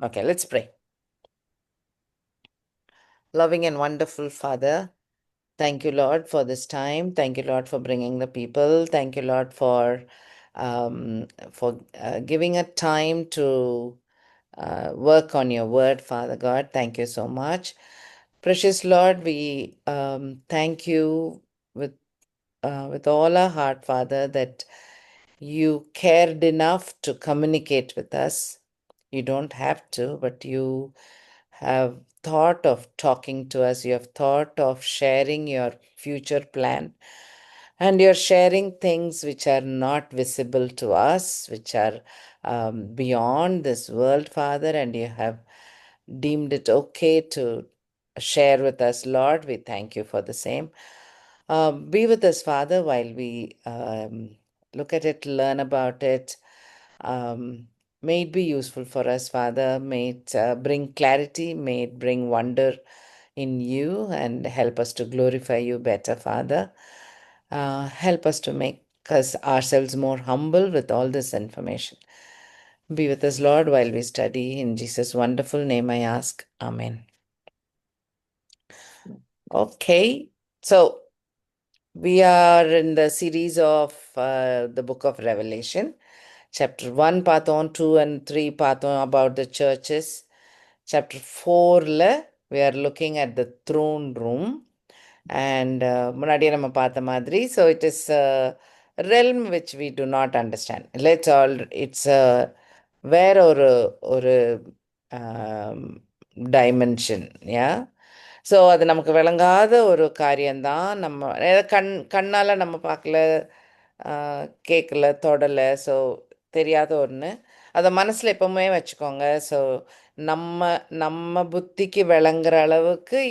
Okay, let's pray. Loving and wonderful Father, thank you, Lord, for this time. Thank you, Lord, for bringing the people. Thank you, Lord, for giving a time to work on your word, Father God. Thank you so much. Precious Lord, we thank you with with all our heart, Father, that you cared enough to communicate with us. You don't have to, but you have thought of talking to us. You have thought of sharing your future plan. And you're sharing things which are not visible to us, which are beyond this world, Father, and you have deemed it okay to share with us, Lord. We thank you for the same. Be with us, Father, while we look at it, learn about it. Um, may it be useful for us, Father. May it bring clarity. May it bring wonder in you and help us to glorify you better, Father. Help us to make us ourselves more humble with all this information. Be with us, Lord, while we study. In Jesus' wonderful name I ask. Amen. Okay, so we are in the series of the book of Revelation. Chapter 1 பார்த்தோம், 2 and 3 பார்த்தோம் about the churches. Chapter 4ல we are looking at the throne room. And முன்னாடியே நம்ம பார்த்த மாதிரி, so it is a realm which we do not understand. It's வேற ஒரு dimension, yeah. So அது நமக்கு விளங்காத ஒரு காரியம்தான். கண்ணால் நம்ம பார்க்கல, கேட்கல, தொடலை. ஸோ தெரியாத ஒன்று. அதை மனசில் எப்பவுமே வச்சுக்கோங்க. ஸோ நம்ம நம்ம புத்திக்கு விளங்குற அளவுக்கு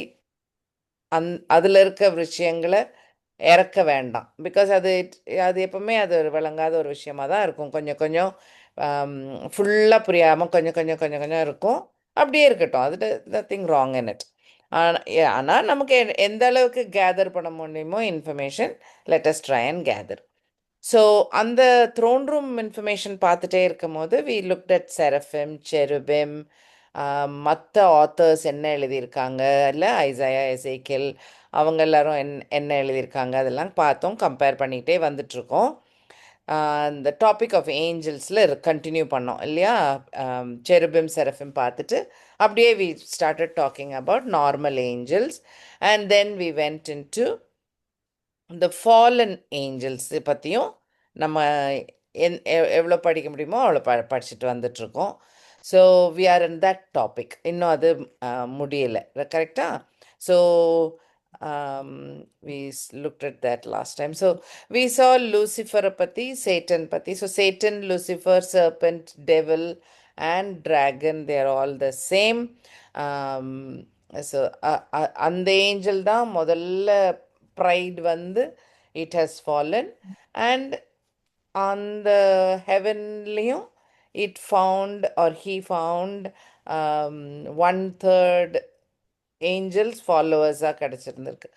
அதில் இருக்க விஷயங்களை இறக்க வேண்டாம். பிகாஸ் அது எப்பவுமே அது ஒரு விளங்காத ஒரு விஷயமா தான் இருக்கும். கொஞ்சம் கொஞ்சம் ஃபுல்லாக புரியாமல் கொஞ்சம் கொஞ்சம் கொஞ்சம் கொஞ்சம் இருக்கும். அப்படியே இருக்கட்டும். அது நத்திங் ராங் இன் இட். ஆனால் நமக்கு எந்த அளவுக்கு கேதர் பண்ண முடியுமோ information, let us try and gather. So அந்த த்ரோன் ரூம் இன்ஃபர்மேஷன் பார்த்துட்டே இருக்கும் போது வி லுக்ட் அட் செரஃபிம், செருபிம், மற்ற ஆத்தர்ஸ் என்ன எழுதியிருக்காங்க, இல்லை ஐசையா, எசேக்கியேல், அவங்க எல்லாரும் என்ன எழுதியிருக்காங்க, அதெல்லாம் பார்த்தோம். கம்பேர் பண்ணிகிட்டே வந்துட்ருக்கோம். இந்த டாபிக் ஆஃப் ஏஞ்சல்ஸில் கண்டினியூ பண்ணோம் இல்லையா? செருபிம், செரஃபிம் பார்த்துட்டு அப்படியே we started talking about normal angels. And then we went into இந்த ஃபாலன் ஏஞ்சல்ஸ் பற்றியும் நம்ம எவ்வளோ படிக்க முடியுமோ அவ்வளோ படிச்சுட்டு வந்துட்ருக்கோம். So we are in that topic. இன்னும் அது முடியலை, கரெக்டாக? So we looked at that last time. So we saw Lucifer பற்றி, Satan பற்றி. So Satan, Lucifer, serpent, devil and dragon, they are all the same. So அந்த angel தான் முதல்ல pride வந்து it has fallen, and on the heavenlyum it found, or he found, 1/3 angels followers கிடைச்சிருந்திருக்கு.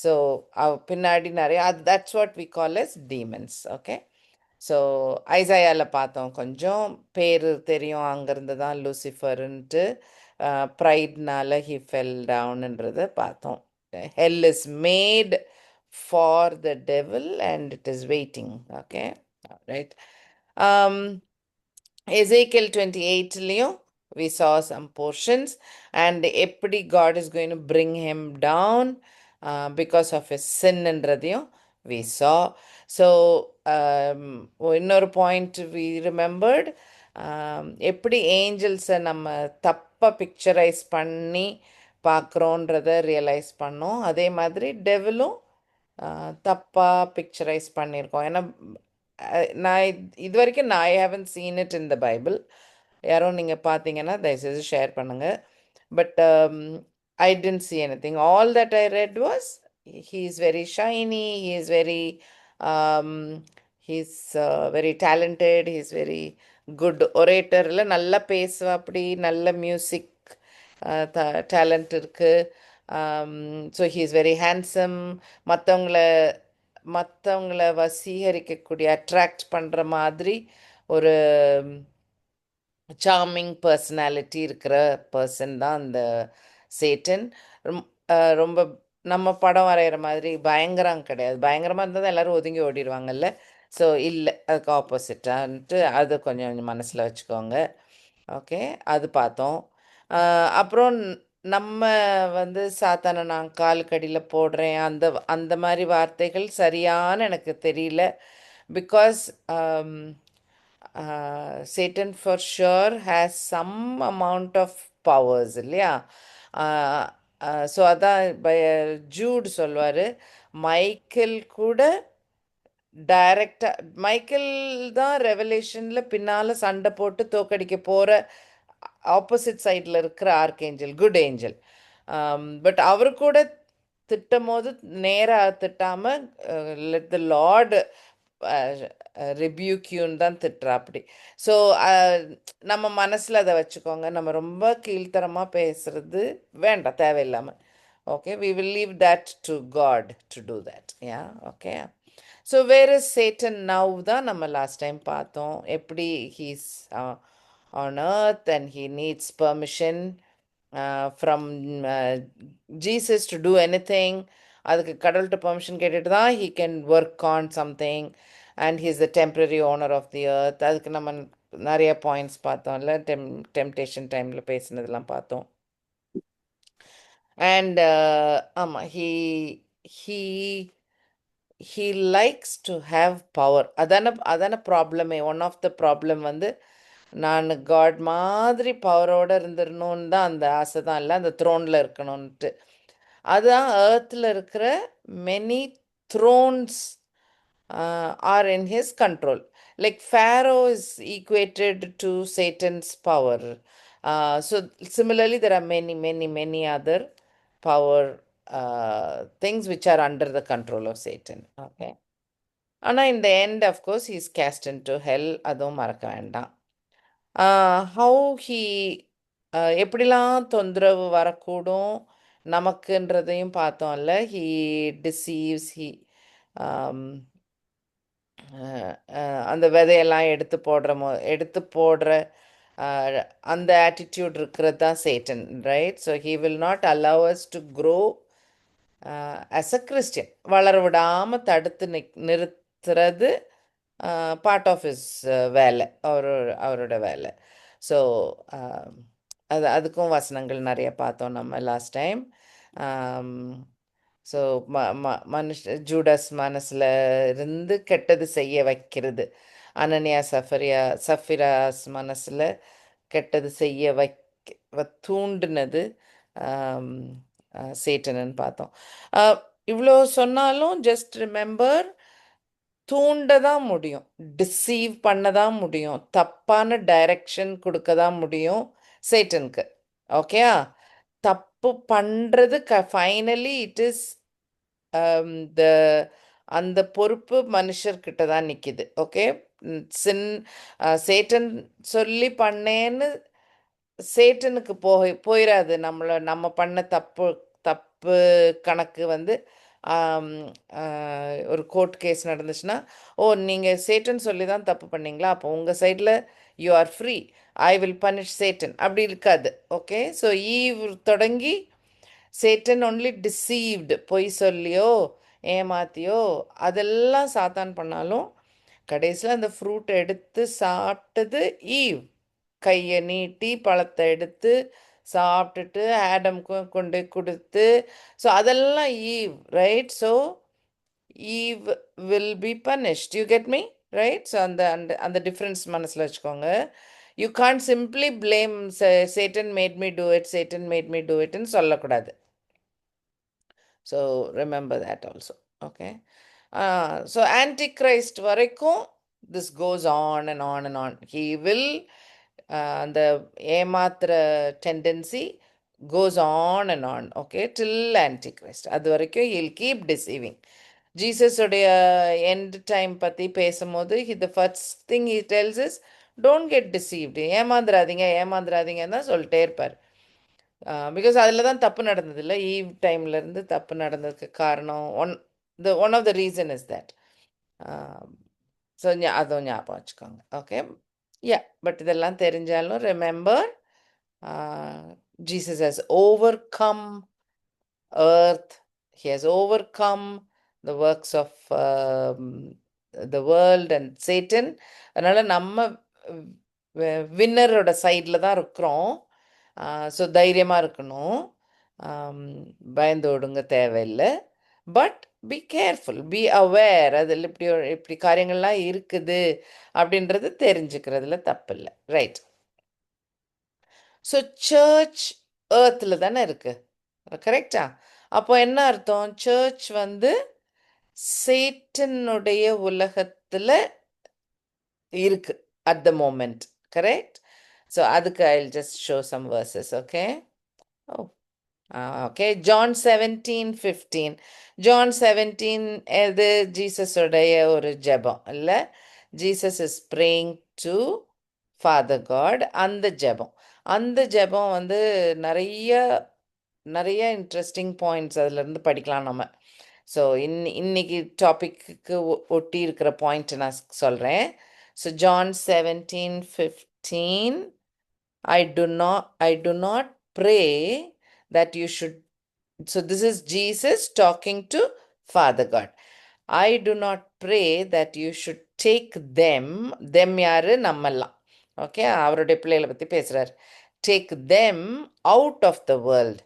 So பின்னாடி நிறைய that's what we call as demons. Okay, so ஐசாயாவில் பார்த்தோம். கொஞ்சம் பேர் தெரியும், அங்கேருந்து தான் லூசிஃபருன்ட்டு ப்ரைட்னால ஹி ஃபெல் டவுன்ன்றதை பார்த்தோம். hell is made for the devil and it is waiting. Okay, all right. Ezekiel 28லையும் we saw some portions, and எப்படி God is going to bring him down because of his sin என்றதையும் we saw. So இன்னொரு point we remembered, எப்படி ஏஞ்சல்ஸை நம்ம தப்பாக picturise பண்ணி பார்க்குறோன்றதை realise பண்ணோம். அதே மாதிரி டெவிலும் தப்பாக பிக்சரைஸ் பண்ணியிருக்கோம். ஏன்னா நான் இது வரைக்கும் I haven't seen it in the Bible. யாரும் நீங்கள் பார்த்தீங்கன்னா தயவுசெய்து ஷேர் பண்ணுங்கள். But I didn't see anything. All that I read was he is very shiny, he's very talented, he's very good orator. இல்லை நல்லா பேசுவா, அப்படி நல்ல மியூசிக் டேலண்ட் இருக்குது. So he is very handsome. மற்றவங்கள வசீகரிக்கக்கூடிய, அட்ராக்ட் பண்ணுற மாதிரி ஒரு சார்மிங் பர்சனாலிட்டி இருக்கிற பர்சன் தான் அந்த சேட்டன். ரொம் ரொம்ப நம்ம படம் வரைகிற மாதிரி பயங்கரம் கிடையாது. பயங்கரமாக இருந்தால் தான் எல்லோரும் ஒதுங்கி ஓடிடுவாங்கல்ல. ஸோ இல்லை, அதுக்கு ஆப்போசிட்டான்ட்டு அது கொஞ்சம் கொஞ்சம் மனசில் வச்சுக்கோங்க. ஓகே, அது பார்த்தோம். அப்புறம் நம்ம வந்து சாத்தானை நான் காலுக்கடியில் போடுறேன், அந்த அந்த மாதிரி வார்த்தைகள் சரியான எனக்கு தெரியல. Because Satan for sure has some amount of powers இல்லையா? ஸோ அதான் ஜூட் சொல்வார், மைக்கேல் கூட டைரக்டா மைக்கேல் தான் ரெவலேஷனில் பின்னால் சண்டை போட்டு தோக்கடிக்க போகிற ஆப்போசிட் சைடில் இருக்கிற ஆர்கேஞ்சல், குட் ஏஞ்சல். பட் அவரு கூட திட்டும் போது நேராக திட்டாமல் லெட் த லார்டு ரிபியூக்யூன்னு தான் திட்டுறா அப்படி. ஸோ நம்ம மனசில் அதை வச்சுக்கோங்க. நம்ம ரொம்ப கீழ்த்தரமாக பேசுறது வேண்டாம் தேவையில்லாமல். Okay, we will leave that to God to do that. Yeah, okay. So where is Satan now தான் நம்ம லாஸ்ட் டைம் பார்த்தோம். எப்படி he's on earth and he needs permission from Jesus to do anything. அதுக்கு கடவுள்கிட்ட permission கேட்டுட்டு தான் he can work on something and he is the temporary owner of the earth. அதுக்கு நம்ம நிறைய பாயிண்ட்ஸ் பார்த்தோம்ல, டெம்டேஷன் டைமில் பேசினதெல்லாம் பார்த்தோம். அண்ட் ஆமாம், he he likes to have power. அதான ப்ராப்ளமே. ஒன் ஆஃப் த ப்ராப்ளம் வந்து நான் காட் மாதிரி பவரோடு இருந்துடணும்னு தான் அந்த ஆசை தான், இல்லை அந்த த்ரோனில் இருக்கணும்ன்ட்டு. அதுதான் ஏர்த்தில் இருக்கிற many Thrones are in his control. Like Pharaoh is equated to Satan's power. So similarly, there are many, many, many other power things which are under the control of Satan. Okay. ஆனால் in the end, of course, he is cast into hell. அதுவும் மறக்க வேண்டாம். How he எப்படிலாம் தொந்தரவு வரக்கூடும் நமக்குன்றதையும் பார்த்தோம்ல. He deceives, he அந்த விதையெல்லாம் எடுத்து போடுற அந்த ஆட்டிடியூட் இருக்கிறது தான் Satan, right? So he will not allow us to grow as a Christian. வளர விடாமல் தடுத்து நிறுத்துறது பார்ட் ஆஃப் இஸ் வேலை, அவரோட வேலை. ஸோ அதுக்கும் வசனங்கள் நிறைய பார்த்தோம் நம்ம லாஸ்ட் டைம். ஸோ ஜூடாஸ் மனசில் இருந்து கெட்டது செய்ய வைக்கிறது, அனனியா சஃபிராஸ் மனசில் கெட்டது செய்ய தூண்டுனது சேட்டனுன்னு பார்த்தோம். இவ்வளோ சொன்னாலும் ஜஸ்ட் ரிமெம்பர், தூண்ட தான் முடியும், டிசீவ் பண்ண தான் முடியும், தப்பான டைரக்ஷன் கொடுக்க தான் முடியும் சேட்டனுக்கு. ஓகேயா? தப்பு பண்ணுறது ஃபைனலி இட் இஸ் த அந்த பொறுப்பு மனுஷர்கிட்ட தான் நிற்கிது. ஓகே, சேட்டன் சொல்லி பண்ணேன்னு சேட்டனுக்கு போயிடாது. நம்ம பண்ண தப்பு தப்பு கணக்கு வந்து ஒரு கோர்ட் கேஸ் நடந்துச்சுன்னா, ஓ நீங்கள் சேட்டன் சொல்லி தான் தப்பு பண்ணீங்களா, அப்போ உங்கள் சைடில் you are free, I will punish Satan, அப்படி இருக்காது. ஓகே, ஸோ ஈவ் தொடங்கி சேட்டன் ஒன்லி டிசீவ்டு, பொய் சொல்லியோ ஏமாத்தியோ அதெல்லாம் சாத்தான் பண்ணாலும் கடைசியில் அந்த ஃப்ரூட் எடுத்து சாப்பிட்டது ஈவ். கையை நீட்டி பழத்தை எடுத்து சாப்பிட்டுட்டு ஆடம்க்கும் கொண்டு கொடுத்து, ஸோ அதெல்லாம் Eve, right? So Eve will be punished. You get me, right? So அந்த அந்த அந்த டிஃப்ரென்ஸ் மனசில் வச்சுக்கோங்க. You can't simply blame Satan made me do it, Satan made me do இட்னு சொல்லக்கூடாது. So remember that also. Okay, so antichrist வரைக்கும் this goes on and on and on. He will அந்த ஏமாத்துற tendency goes on and on. Okay, till antichrist. அது வரைக்கும் he'll keep deceiving. ஜீசஸுடைய end time பற்றி பேசும்போது the first thing he tells is don't get deceived. ஏமாந்துடாதீங்க ஏமாந்துடாதீங்கன்னு தான் சொல்லிட்டே இருப்பார். பிகாஸ் அதில் தான் தப்பு நடந்தது இல்லை, ஈவ் டைம்லேருந்து தப்பு நடந்ததுக்கு காரணம் one of the reason is that. So அதுவும் ஞாபகம் வச்சுக்கோங்க. ஓகே, பட் இதெல்லாம் தெரிஞ்சாலும் remember Jesus has overcome earth. He has overcome the works of the world and Satan. அதனால நம்ம வின்னரோட சைடில் தான் இருக்கிறோம். ஸோ தைரியமாக இருக்கணும். பயந்து ஒடுங்க தேவையில்லை. But be careful, be aware. அதில் இப்படி இப்படி காரியங்கள்லாம் இருக்குது அப்படின்றது தெரிஞ்சுக்கிறதுல தப்பில்லை. ரைட். ஸோ சர்ச் ஏர்த்தில் தானே இருக்குது, கரெக்டா? அப்போ என்ன அர்த்தம்? சர்ச் வந்து சேட்டனுடைய உலகத்துல இருக்கு at the moment, correct? So அதுக்கு I'll just show some verses, okay? Oh, okay. John 17:15. John 17 இது ஜீசஸுடைய ஒரு ஜெபம் இல்ல? Jesus is praying to Father God. அந்த ஜெபம் வந்து நிறைய நிறைய இன்ட்ரெஸ்டிங் பாயிண்ட்ஸ் அதிலிருந்து படிக்கலாம் நம்ம. ஸோ இன்னைக்கு டாபிக்கு ஒட்டி இருக்கிற பாயிண்ட் நான் சொல்கிறேன். So John 17:15, I do not pray that you should. So this is Jesus talking to Father God. I do not pray that you should take them யாரு? நம்மெல்லாம். ஓகே, அவருடைய பிள்ளைகளை பற்றி பேசுகிறார். Take them out of the world.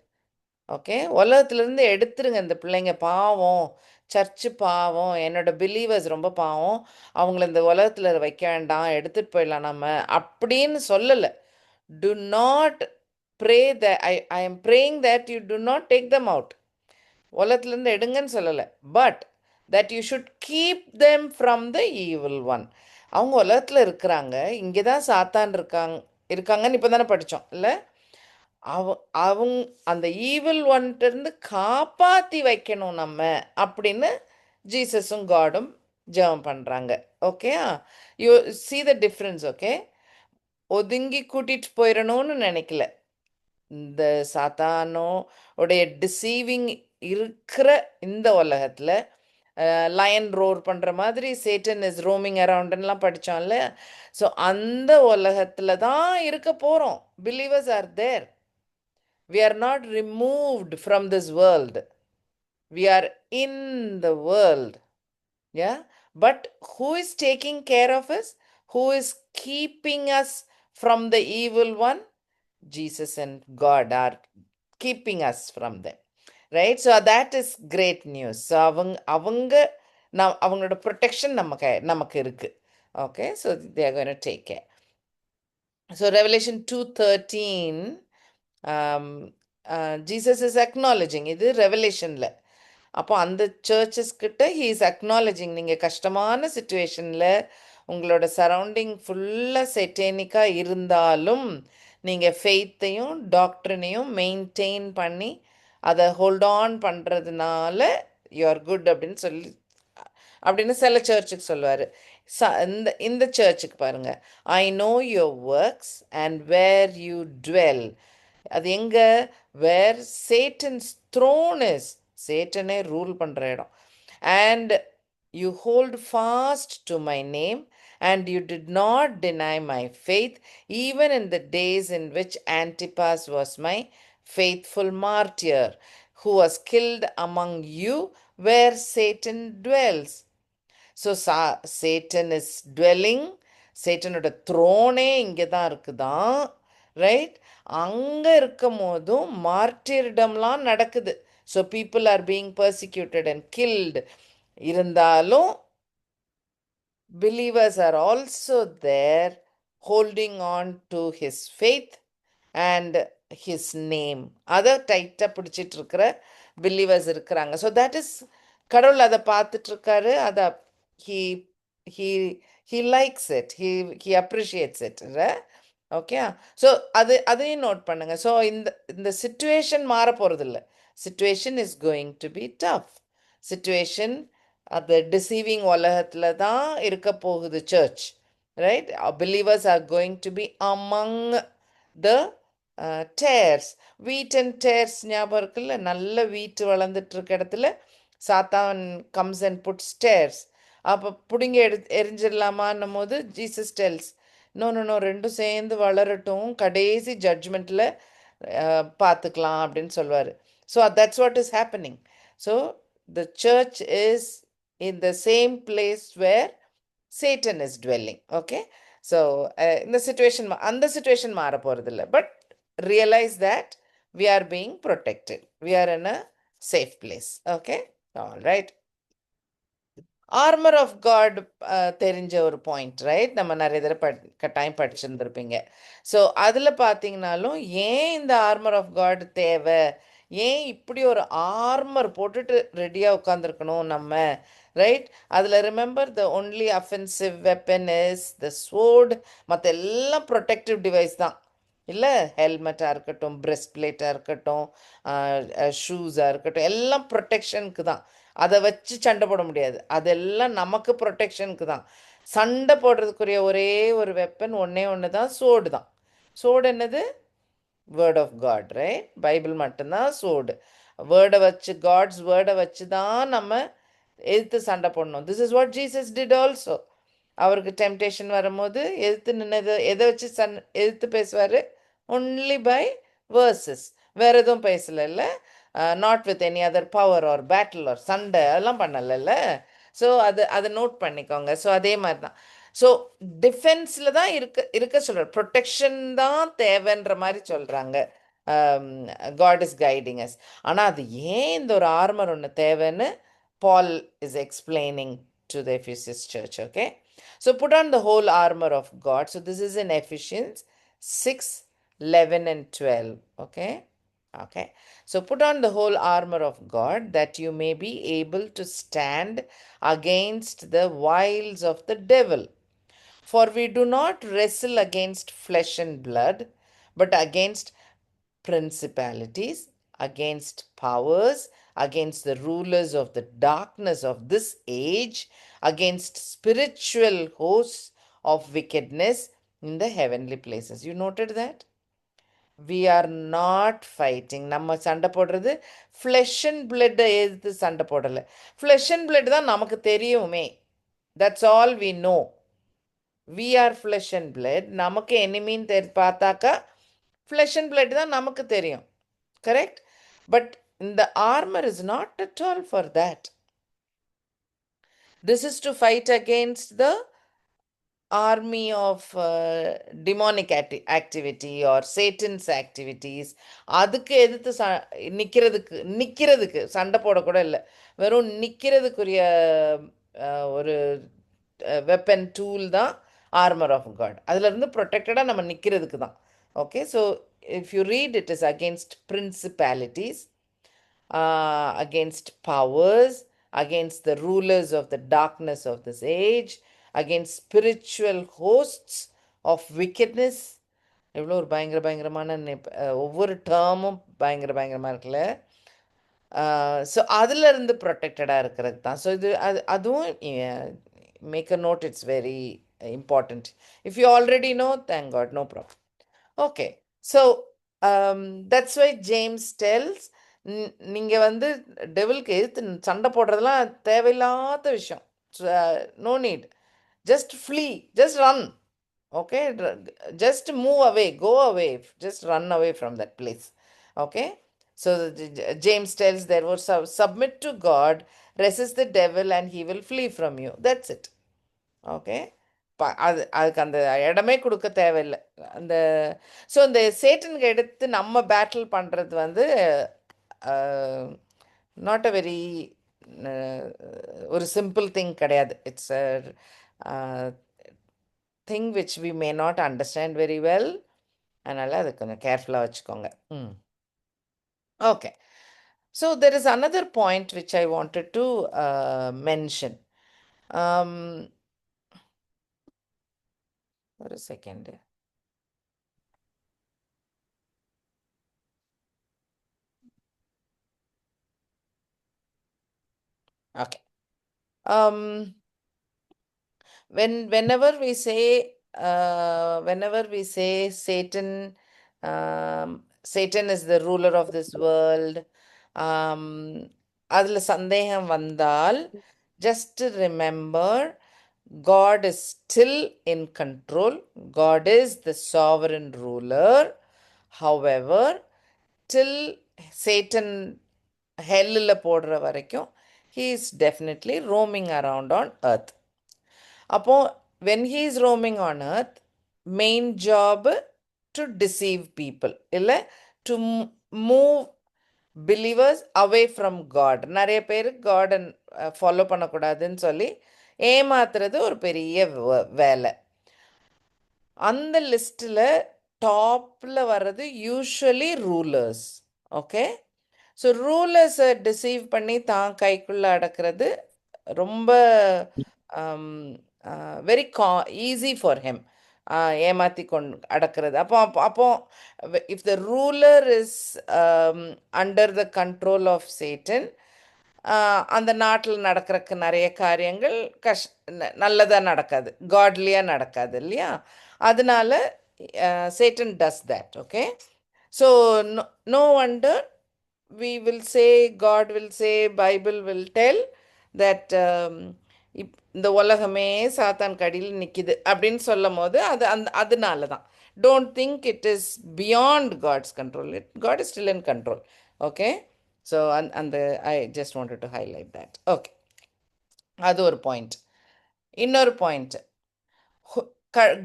Okay, உலகத்துலேருந்து எடுத்துருங்க இந்த பிள்ளைங்க, பாவம், சர்ச்சு பாவம், என்னோட பிலீவர்ஸ் ரொம்ப பாவம், அவங்கள இந்த உலகத்தில் வைக்க வேண்டாம், எடுத்துகிட்டு போயிடலாம் நம்ம அப்படின்னு சொல்லலை. Do not pray the I am praying that you do not take them out. உலகத்துலேருந்து எடுங்கன்னு சொல்லலை. But that you should keep them from the evil one. அவங்க உலகத்தில் இருக்கிறாங்க, இங்கே தான் சாத்தான் இருக்காங்கன்னு இப்போ தானே படித்தோம் இல்லை? அவங்க அந்த ஈவில் ஒன்ட்டிருந்து காப்பாற்றி வைக்கணும் நம்ம அப்படின்னு ஜீசஸும் காடும் ஜெபம் பண்ணுறாங்க. Okay, you see the difference. Okay, ஒதுங்கி கூட்டிகிட்டு போயிடணும்னு நினைக்கல. இந்த சாத்தானோ உடைய டிசீவிங் இருக்கிற இந்த உலகத்தில் லயன் ரோர் பண்ணுற மாதிரி சேட்டன் இஸ் ரோமிங் அரவுண்டுன்னெலாம் படித்தோம்ல. ஸோ அந்த உலகத்தில் தான் இருக்க போகிறோம். Believers are there. We are not removed from this world. We are in the world. Yeah. But who is taking care of us? Who is keeping us from the evil one? Jesus and God are keeping us from them. Right? So that is great news. So அவங்களோட protection நமக்கு இருக்கு. Okay. So they are going to take care. So Revelation 2:13. Jesus is acknowledging. இது ரெவலேஷனில். அப்போ அந்த churches கிட்ட he is acknowledging, நீங்கள் கஷ்டமான சுச்சுவேஷனில் உங்களோட சரௌண்டிங் ஃபுல்லாக செட்டேனிக்காக இருந்தாலும் நீங்கள் ஃபெய்த்தையும் டாக்டரினையும் மெயின்டைன் பண்ணி அதை ஹோல்ட் ஆன் பண்ணுறதுனால யூ ஆர் குட் அப்படின்னு சில சர்ச்சுக்கு சொல்லுவார். இந்த சர்ச்சுக்கு பாருங்கள், I know your works and where you dwell. அது எங்கே? Where Satan's throne is. சேட்டனே ரூல் பண்ணுற இடம். And you hold fast to my name and you did not deny my faith even in the days in which Antipas was my faithful martyr who was killed among you where Satan dwells. So Satan is dwelling. சேட்டனோட த்ரோனே இங்கே தான் இருக்குதான். Right? அங்கே இருக்கும் போதும் மார்ட்டிரிடம்லாம் நடக்குது. So people are being persecuted and killed. இருந்தாலும் believers are also there holding on to his faith and his name. அதை டைட்டாக பிடிச்சிட்டு இருக்கிற பிலீவர்ஸ் இருக்கிறாங்க. ஸோ தட் இஸ், கடவுள் அதை பார்த்துட்ருக்காரு. அதை he likes it, he appreciates it. Okay, so அதையும் நோட் பண்ணுங்க. ஸோ இந்த சிச்சுவேஷன் மாற போகிறதில்ல. Situation is going to be tough. Situation அது டிசீவிங் உலகத்தில் தான் இருக்க போகுது church. Right? Believers are going to be among the tares. Wheat and tares ஞாபகம் இருக்குல்ல? நல்ல வீட்டு வளர்ந்துட்டு இருக்க இடத்துல சாத்தான் கம்ஸ் அண்ட் புட்ஸ் டேர்ஸ். அப்போ பிடுங்கி எரிஞ்சிடலாமான்னும் போது Jesus tells, no no no ரெண்டும் சேர்ந்து வளரட்டும், கடைசி ஜட்ஜ்மெண்ட்டில் பார்த்துக்கலாம் அப்படின்னு சொல்லுவார். So that's what is happening. So the church is in the same place where Satan is dwelling. Okay, so இந்த சுச்சுவேஷன் அந்த சுச்சுவேஷன் மாற போகிறதில்ல. But realise that we are being protected. We are in a safe place. Okay, all right. Armour of God தெரிஞ்ச ஒரு point, right? நம்ம நிறைய தடவை கட்டாயம் படிச்சிருந்துருப்பீங்க. ஸோ அதில் பார்த்தீங்கனாலும் ஏன் இந்த ஆர்மர் ஆஃப் காட் தேவை, ஏன் இப்படி ஒரு ஆர்மர் போட்டுட்டு ரெடியாக உட்காந்துருக்கணும் நம்ம, ரைட்? அதில் remember the only offensive weapon is the sword. மற்ற எல்லாம் ப்ரொடெக்டிவ் டிவைஸ் தான், இல்லை? ஹெல்மெட்டாக இருக்கட்டும், பிரெஸ்ட் பிளேட்டாக இருக்கட்டும், ஷூஸாக இருக்கட்டும், எல்லாம் ப்ரொடெக்ஷனுக்கு தான். அதை வச்சு சண்டை போட முடியாது. அதெல்லாம் நமக்கு ப்ரொடெக்ஷனுக்கு தான். சண்டை போடுறதுக்குரிய ஒரே ஒரு வெப்பன் ஒன்றே ஒன்று தான், சோடு தான். சோடு என்னது? Word of God, right? Bible மட்டும்தான் சோடு. வேர்டை வச்சு, காட்ஸ் வேர்டை வச்சு தான் நம்ம எதிர்த்து சண்டை போடணும். This is what Jesus did also. அவருக்கு டெம்டேஷன் வரும்போது எதிர்த்து நின்னது எதை வச்சு எதிர்த்து பேசுவார்? ஒன்லி பை வேர்சஸ், வேற எதுவும் பேசல. Not with any other power or battle or சண்டை அதெல்லாம் பண்ணலைல்ல. ஸோ அதை நோட் பண்ணிக்கோங்க. ஸோ அதே மாதிரி தான். ஸோ டிஃபென்ஸில் தான் இருக்க சொல்கிறார். ப்ரொடெக்ஷன் தான் தேவைன்ற மாதிரி சொல்கிறாங்க. God is guiding us. ஆனால் அது ஏன் இந்த ஒரு ஆர்மர் ஒன்று தேவைன்னு Paul is explaining to the Ephesus church. Okay, so put on the whole armor of God. So this is in Ephesians 6, 11 and 12. Okay, okay, so put on the whole armor of God that you may be able to stand against the wiles of the devil. For we do not wrestle against flesh and blood, but against principalities, against powers, against the rulers of the darkness of this age, against spiritual hosts of wickedness in the heavenly places. You noted that? We are not fighting. நம்ம சண்டை போடுறது flesh and பிளட்டை எதிர்த்து சண்டை போடலை. Flesh and blood தான் நமக்கு தெரியுமே. That's all we know. We are flesh and blood. நமக்கு எனிமின்னு பார்த்தாக்கா ஃப்ளெஷ் அண்ட் பிளட் தான் நமக்கு தெரியும், கரெக்ட்? பட் இந்த armour is not at all for that. This is to fight against the army of demonic activity or Satan's activities. அதுக்கு எதிர்த்து நிற்கிறதுக்கு சண்டை போடக்கூட இல்லை, வெறும் நிற்கிறதுக்குரிய ஒரு வெப்பன் டூல் தான் ஆர்மர் ஆஃப் காட். அதுலேருந்து ப்ரொடெக்டடாக நம்ம நிற்கிறதுக்கு தான். Okay, so if you read it is against principalities, against powers, against the rulers of the darkness of this age, against spiritual hosts of wickedness. எவ்வளோ ஒரு பயங்கரமான ஒவ்வொரு டேர்மும் பயங்கரமாக இருக்குல்ல. ஸோ அதிலிருந்து ப்ரொடெக்டடாக இருக்கிறது தான். ஸோ இது அதுவும் make a note, it's very important. If you already know, thank God, no problem. Okay, so that's why James tells, நீங்கள் வந்து டெவிலுக்கு எதிர்த்து சண்டை போடுறதுலாம் தேவையில்லாத விஷயம். No need. Just flee, just run. Okay, just move away, go away, just run away from that place. Okay, so James tells, therefore submit to God, resist the devil and he will flee from you. That's it. Okay, அதுக்கு அந்த இடமே கொடுக்க தேவையில்லை. அந்த so இந்த சேட்டனுக்கு எடுத்து நம்ம battle பண்ணுறது வந்து நாட் அ வெரி ஒரு சிம்பிள் திங் கிடையாது. It's thing which we may not understand very well. அதனால் அது கொஞ்சம் கேர்ஃபுல்லாக வச்சுக்கோங்க. Okay, so there is another point which I wanted to mention. ஒரு second. Okay, whenever we say Satan, Satan is the ruler of this world, அதில் சந்தேகம் வந்தால் just remember God is still in control. God is the sovereign ruler. However, till Satan hellல போடுற வரைக்கும் he is definitely roaming around on earth. அப்போ when he is roaming on earth, main job to deceive people, இல்ல to move believers away from God. நிறைய பேர் காடை follow பண்ணக்கூடாதுன்னு சொல்லி ஏமாத்துறது ஒரு பெரிய வேலை. அந்த லிஸ்ட்டில் டாப்பில் வர்றது யூஸ்வலி ரூலர்ஸ். ஓகே, ஸோ ரூலர்ஸை டிசீவ் பண்ணி தான் கைக்குள்ளே அடக்கிறது ரொம்ப வெரி ஈஸி ஃபார் ஹிம். ஏமாற்றி அடக்கிறது. அப்போ if the ruler is under the control of Satan, அந்த நாட்டில் நடக்கிறக்கு நிறைய காரியங்கள் நல்லதாக நடக்காது, காட்லியாக நடக்காது இல்லையா? அதனால Satan does that. Okay, so no wonder we will say, God will say, Bible will tell that இந்த உலகமே சாத்தான் கடியில் நிற்கிது அப்படின்னு சொல்லும் போது அதனால தான். Don't think it is beyond God's control. God is still in control. Okay, so அந்த I just wanted to highlight that. Okay, அது ஒரு பாயிண்ட். இன்னொரு பாயிண்ட்,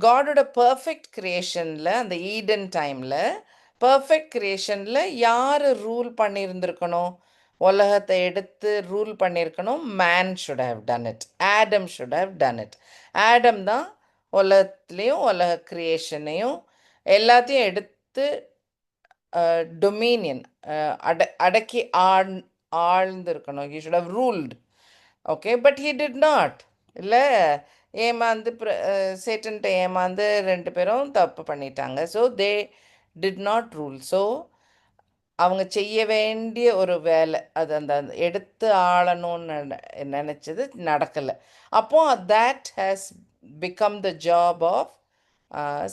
காடோட பர்ஃபெக்ட் கிரியேஷனில், அந்த ஈடன் டைமில் பர்ஃபெக்ட் கிரியேஷனில் யார் ரூல் பண்ணியிருந்திருக்கணும்? உலகத்தை எடுத்து ரூல் பண்ணியிருக்கணும். Man should have done it. Adam should have done it. Adam தான் உலகத்துலேயும் உலக கிரியேஷனையும் எல்லாத்தையும் எடுத்து டொமினியன் அடக்கி ஆழ்ந்திருக்கணும். He should have ruled. Okay, but he did not. இல்லை, ஏமாந்து சேட்டன்ட்ட ஏமாந்து ரெண்டு பேரும் தப்பு பண்ணிட்டாங்க. So they did not rule. So அவங்க செய்ய வேண்டிய ஒரு வேலை, அது அந்த எடுத்து ஆளணும்னு நினச்சது நடக்கலை. அப்போ that has become the job of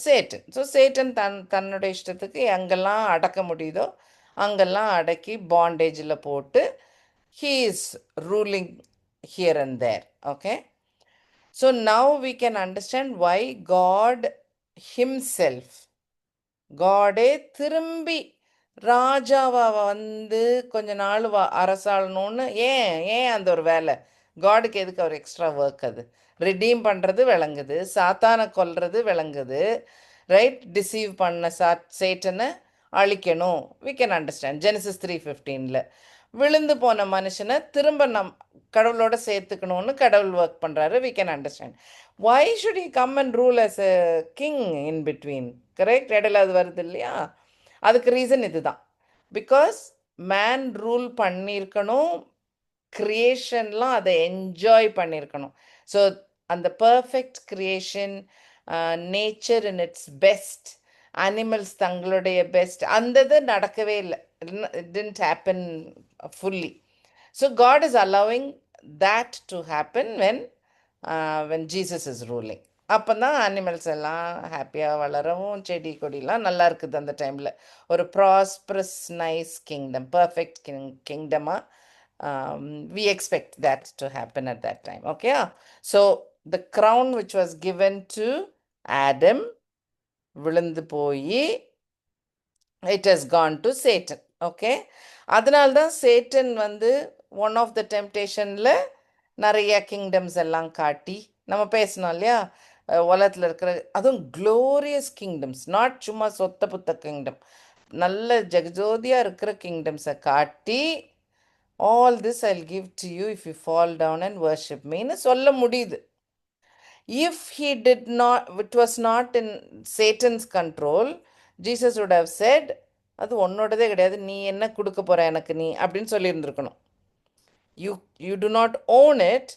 Satan. So Satan தன்னுடைய இஷ்டத்துக்கு எங்கெல்லாம் அடக்க முடியுதோ அங்கெல்லாம் அடக்கி பாண்டேஜில் போட்டு he is ruling here and there. Okay, so now we can understand why God himself, காடே திரும்பி ராஜாவா வந்து கொஞ்ச நாள் அரசாளணும்னு ஏன் அந்த ஒரு வேலை? காடுக்கு எதுக்கு அவர் எக்ஸ்ட்ரா ஒர்க்? அது ரிடீம் பண்ணுறது விளங்குது, சாத்தானை கொல்றது விளங்குது, ரைட்? டிசீவ் பண்ண சேட்டனை அழிக்கணும். we can understand. Genesis 3:15 விழுந்து போன மனுஷனை திரும்ப கடவுளோட சேர்த்துக்கணும்னு கடவுள் ஒர்க் பண்ணுறாரு. we can understand. why should he come and rule as a king in between? Correct? இடையில அது வருது இல்லையா? அதுக்கு ரீசன் இதுதான். பிகாஸ் மேன் ரூல் பண்ணியிருக்கணும், கிரியேஷன்லாம் அதை என்ஜாய் பண்ணியிருக்கணும். ஸோ அந்த perfect creation, nature in it's best, animals தங்களுடைய பெஸ்ட், அந்த இது நடக்கவே இல்லை. It didn't happen fully. So God is allowing that to happen when Jesus is ruling. அப்போ தான் அனிமல்ஸ் எல்லாம் ஹாப்பியாக வளரவும், செடி கொடிலாம் நல்லா இருக்குது. அந்த டைமில் ஒரு ப்ராஸ்பரஸ் நைஸ் கிங்டம், பர்ஃபெக்ட் கிங்டமாக we expect that to happen at that time. Okay, so the crown which was given to Adam விழுந்து போய் it has gone to Satan. Okay, அதனால்தான் சேட்டன் வந்து ஒன் ஆஃப் த டெம்டேஷனில் நிறைய கிங்டம்ஸ் எல்லாம் காட்டி, நம்ம பேசணும் இல்லையா, உலகத்தில் இருக்கிற அதுவும் க்ளோரியஸ் கிங்டம்ஸ், நாட் சும்மா சொத்த புத்த கிங்டம், நல்ல ஜெகஜோதியாக இருக்கிற கிங்டம்ஸை காட்டி, all this I'll give to you if you fall down and worship மீன்னு சொல்ல முடியுது. If he did not, it was not in Satan's control, Jesus would have said, அது உன்னோடதே கிடையாது, நீ என்ன கொடுக்க போகிற எனக்கு நீ அப்படின்னு சொல்லியிருந்துருக்கணும். You do not own it.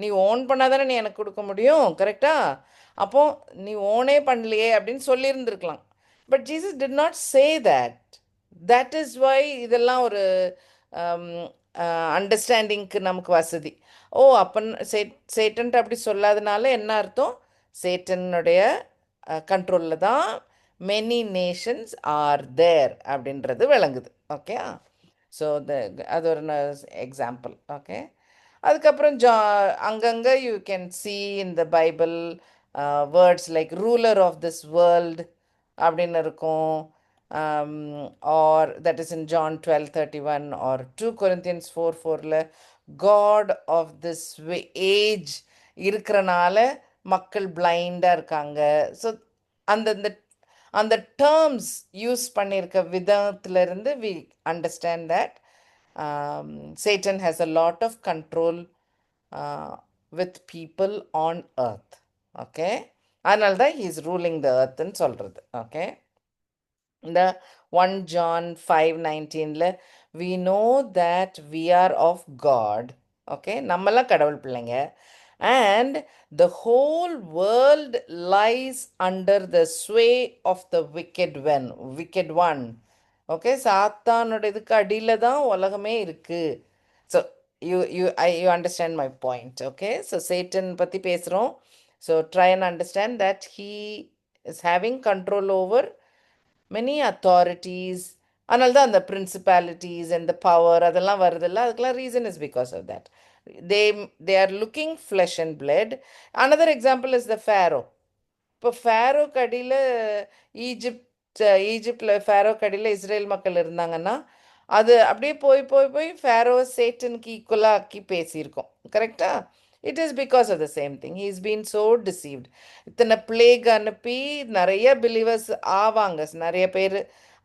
நீ ஓன் பண்ணாதானே நீ எனக்கு கொடுக்க முடியும், கரெக்டா? அப்போ நீ ஓனே பண்ணலையே அப்படின்னு சொல்லியிருந்துருக்கலாம். But Jesus did not say that. That is why இதெல்லாம் ஒரு அண்டர்ஸ்டாண்டிங்க்கு நமக்கு வசதி. ஓ, அப்போ சேட்டன்ட்டு அப்படி சொல்லாதனால என்ன அர்த்தம்? சேட்டனுடைய கண்ட்ரோலில் தான் மெனி நேஷன்ஸ் ஆர் தேர் அப்படின்றது விளங்குது. ஓகே, ஸோ அது ஒரு எக்ஸாம்பிள். ஓகே, அதுக்கப்புறம் அங்கங்க you can see in the Bible words like ruler of this world அப்படின்னு இருக்கும். Or that is in John 12:31 or 2 Corinthians 4:4ல காட் ஆஃப் திஸ் ஏஜ் இருக்கிறனால மக்கள் பிளைண்டாக இருக்காங்க. ஸோ அந்தந்த அந்த டேர்ம்ஸ் யூஸ் பண்ணியிருக்க விதத்திலிருந்து we understand that Satan has a lot of control with people on earth. Okay, அதனால தான் he is ruling the earthன்னு சொல்கிறது. ஓகே, இந்த 1 John 5:19ல we know that we are of God. Okay, நம்மெல்லாம் கடவுள் பிள்ளைங்க. And the whole world lies under the sway of the wicked one. Okay, சாத்தானோட இதுக்கு அடியில் தான் உலகமே இருக்கு. So you understand my point. Okay, so Satan பற்றி பேசுகிறோம். So try and understand that he is having control over many authorities. அதனால தான் அந்த பிரின்சிபாலிட்டிஸ் அண்ட் த பவர் அதெல்லாம் வருதில்ல, அதுக்கெல்லாம் reason is because of that. they are looking flesh and blood. Another example is the Pharaoh. இப்போ Pharaoh கடியில் ஈஜிப்டில் Pharaoh கடியில் Israel மக்கள் இருந்தாங்கன்னா அது அப்படியே போய் போய் போய் ஃபேரோ சேட்டனுக்கு ஈக்குவலாக ஆக்கி பேசியிருக்கோம். கரெக்டா? It is because of the same thing. He is been so deceived. இத்தனை பிளேக் அனுப்பி நிறைய பிலீவர்ஸ் ஆவாங்க. நிறைய பேர்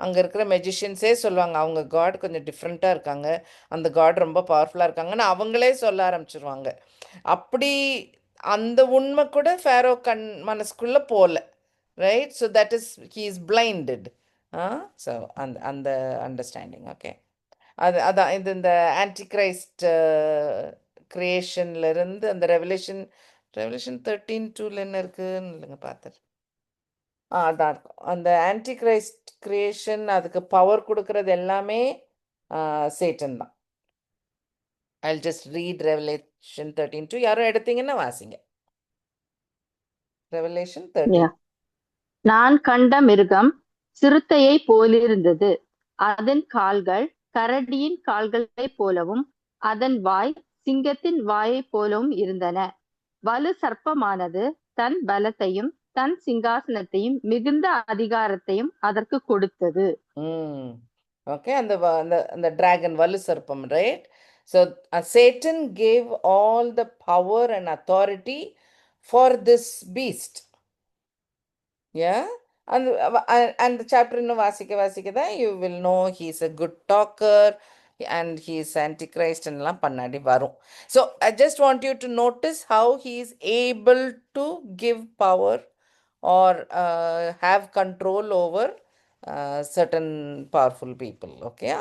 அங்கே இருக்கிற மெஜிஷியன்ஸே சொல்லுவாங்க அவங்க காட் கொஞ்சம் டிஃப்ரெண்ட்டாக இருக்காங்க, அந்த காட் ரொம்ப பவர்ஃபுல்லாக இருக்காங்கன்னு அவங்களே சொல்ல ஆரம்பிச்சிருவாங்க. அப்படி அந்த உண்மை கூட ஃபேரோ மனசுக்குள்ளே போகல. Right? So that is he is blinded. So அந்த அண்டர்ஸ்டாண்டிங். ஓகே, அதான் இது இந்த ஆன்டிகிரைஸ்ட் கிரியேஷன்லேருந்து அந்த ரெவலேஷன் 13:2ல என்ன இருக்குன்னு இல்லைங்க பார்த்துரு. அதான் இருக்கும் அந்த ஆன்டிகிரைஸ்ட் கிரியேஷன். அதுக்கு பவர் கொடுக்கறது எல்லாமே சேட்டன் தான். I'll just read Revelation 13:2. யாரும் எடுத்தீங்கன்னா வாசிங்க. Revelation 13. நான் கண்ட மிருகம் சிறுத்தையை போலிருந்தது. அதன் கால்கள் கரடியின் கால்களைப் போலவும் அதன் வாய் சிங்கத்தின் வாயைப் போலவும் இருந்தன. வலு சர்ப்பமானது தன் பலத்தையும் தன் சிங்காசனத்தையும் மிகுந்த அதிகாரத்தையும் அதற்கு கொடுத்தது. ஓகே, அந்த டிராகன் வலு சர்ப்பம். Right? So Satan gave all the power and authority for this beast. Yeah, and the chapter இன்னும் வாசிக்க தான் you will know he is a good talker and he is antichrist எல்லாம் பண்ணாடி வரும். So I just want you to notice how he is able to give power or have control over certain powerful people. Okay,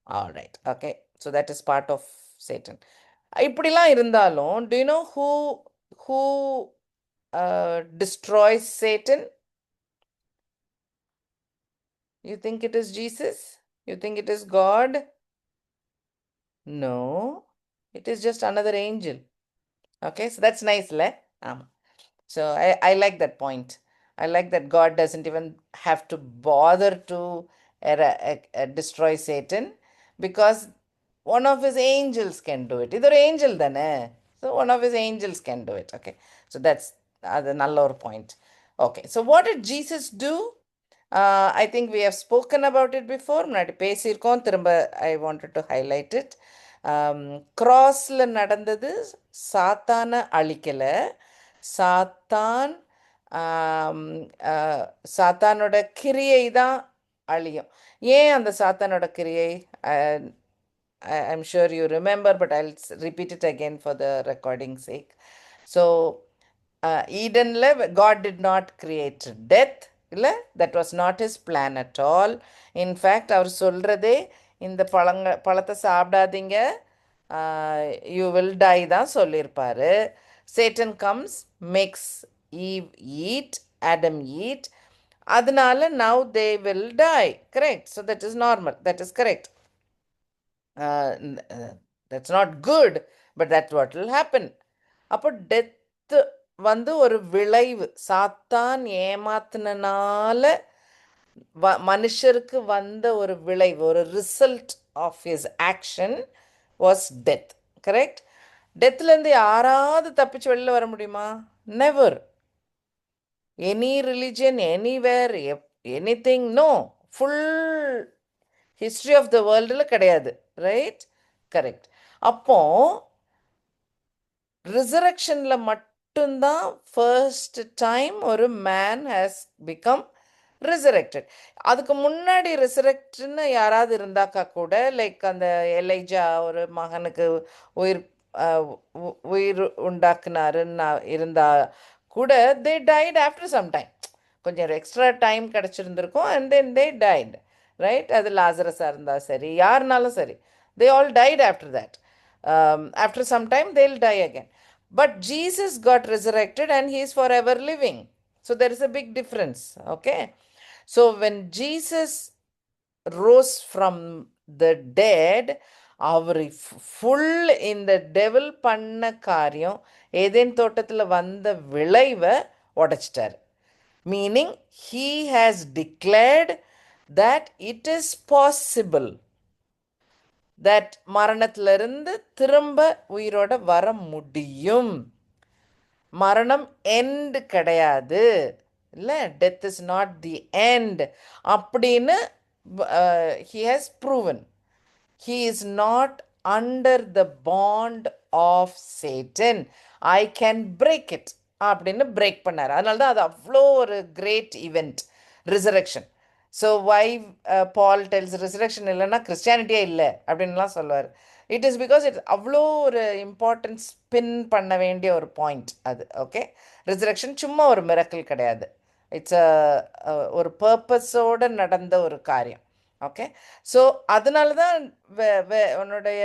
all right. Okay, so that is part of Satan. இப்படிலாம் இருந்தாலும் do you know who destroys Satan? You think it is Jesus? You think it is God? No, it is just another angel. Okay, so that's nice, le? So I like that point. I like that God doesn't even have to bother to destroy Satan because one of his angels can do it. Either angel thane. So one of his angels can do it. Okay, so that's another point. Okay, so what did Jesus do? I think we have spoken about it before. முன்னாடி பேசியிருக்கோம், திரும்ப I wanted to highlight it. கிராஸில் நடந்தது சாத்தானை அழிக்கலை. சாத்தானோட கிரியை தான் அழியும். ஏன் அந்த சாத்தானோட கிரியை? I'm sure you remember, but I'll repeat it again for the recording's sake. So Edenல God did not create death. இல்லை, that was not his plan at all. In fact அவர் சொல்கிறதே இந்த பழத்தை சாப்பிடாதீங்க, யூ வில் டை தான் சொல்லியிருப்பார். Satan comes, makes Eve eat, Adam eat. அதனால now they will die. Correct? So that is normal, that is correct. That's not good, but that what will happen. அப்போ death ஒரு விளைவு. சாத்தான் ஏமாத்தினால மனுஷருக்கு வந்த ஒரு விளைவு, ஒரு result of his action was death. Correct? டெத்லேருந்து யாராவது தப்பிச்சு வெளில வர முடியுமா? Never. Any religion, anywhere, anything, no. Full history of the வேர்ல்டில் கிடையாது. ரைட்? கரெக்ட். அப்போ ரிசரக்ஷனில் மட்டும்தான் ஃபர்ஸ்ட் டைம் ஒரு மேன் ஹேஸ் பிகம் ரிசரக்டட். அதுக்கு முன்னாடி ரிசரக்ட்னு யாராவது இருந்தாக்கா கூட, லைக் அந்த எலைஜா ஒரு மகனுக்கு உயிர் உயிர் உண்டாக்குனாருன்னு இருந்தா கூட, they died after some time. கொஞ்சம் எக்ஸ்ட்ரா டைம் கிடச்சிருந்துருக்கும், and then they died. Right? அது லாசரஸாக இருந்தால் சரி, யாருனாலும் சரி, they all died after that. After some time they'll die again. But Jesus got resurrected and he is forever living. So there is a big difference. Okay? So when Jesus rose from the dead, அவர் full இந்த devil பண்ண காரியம், ஏதேன் தோட்டத்தில் வந்த விளைவை உடைச்சிட்டார். Meaning he has declared that it is possible that மரணத்திலிருந்து திரும்ப உயிரோட வர முடியும். மரணம் எண்ட் கிடையாது, இல்லை, death is not the end அப்படின்னு he has proven. He is not under the bond of Satan. I can break it அப்படின்னு பிரேக் பண்ணார். அதனால தான் அது அவ்வளோ ஒரு great event, resurrection. So why Paul tells resurrection இல்லைன்னா கிறிஸ்டியானிட்டியே இல்லை அப்படின்லாம் சொல்லுவார். இட் இஸ் பிகாஸ் இட்ஸ் அவ்வளோ ஒரு இம்பார்ட்டன்ஸ் ஸ்பின் பண்ண வேண்டிய ஒரு பாயிண்ட் அது. ஓகே? ரிசரக்ஷன் சும்மா ஒரு மிரக்கல் கிடையாது. இட்ஸ் ஒரு பர்பஸோடு நடந்த ஒரு காரியம். ஓகே? ஸோ அதனால தான் உன்னுடைய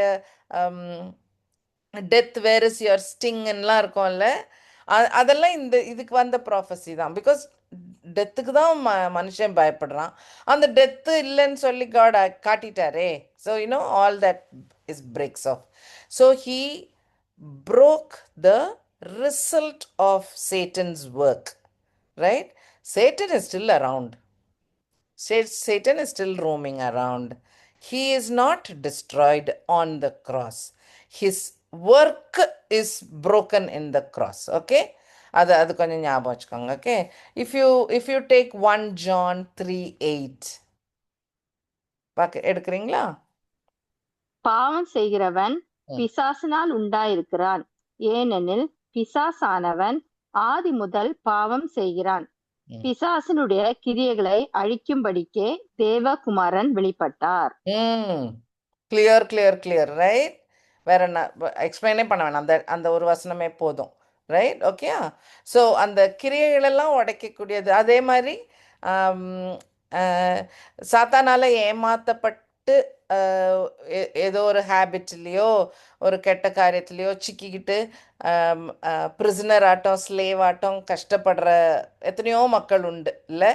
டெத் வேர் இஸ் யுவர் ஸ்டிங்லாம் இருக்கும்ல, அதெல்லாம் இதுக்கு வந்த ப்ராஃபஸி தான். பிகாஸ் டெத்துக்கு தான் மனுஷன் பயப்படுறான். அந்த டெத்து இல்லைன்னு சொல்லி காட் காட்டிட்டாரே. So you know all that is breaks off. So he broke the result of Satan's work. Right? Satan is still around. Satan is still roaming around. He is not destroyed on the cross. His work is broken in the cross. Okay? அது கொஞ்சம் ஞாபகம் வச்சுக்கோங்க. Okay? If you take 1 John 3:8 எடுக்கிறீங்களா? பாவம் செய்கிறவன் பிசாசினால் உண்டாயிருக்கிறான், ஏனெனில் பிசாசானவன் ஆதி முதல் பாவம் செய்கிறான். பிசாசினுடைய கிரியைகளை அழிக்கும்படிக்கே தேவகுமாரன் வெளிப்பட்டார். Clear clear clear. ரைட்? வேற என்ன எக்ஸ்பிளைனே பண்ண வேணாம், அந்த ஒரு வசனமே போதும். ரைட்? ஓகே? ஸோ அந்த கிரியைகளெல்லாம் உடைக்கக்கூடியது. அதே மாதிரி சாத்தானால் ஏமாற்றப்பட்டு ஏதோ ஒரு ஹேபிட்லேயோ ஒரு கெட்ட காரியத்துலேயோ சிக்கிக்கிட்டு ப்ரிசனர் ஆட்டம், ஸ்லேவ் ஆட்டம் கஷ்டப்படுற எத்தனையோ மக்கள் உண்டு, இல்லை?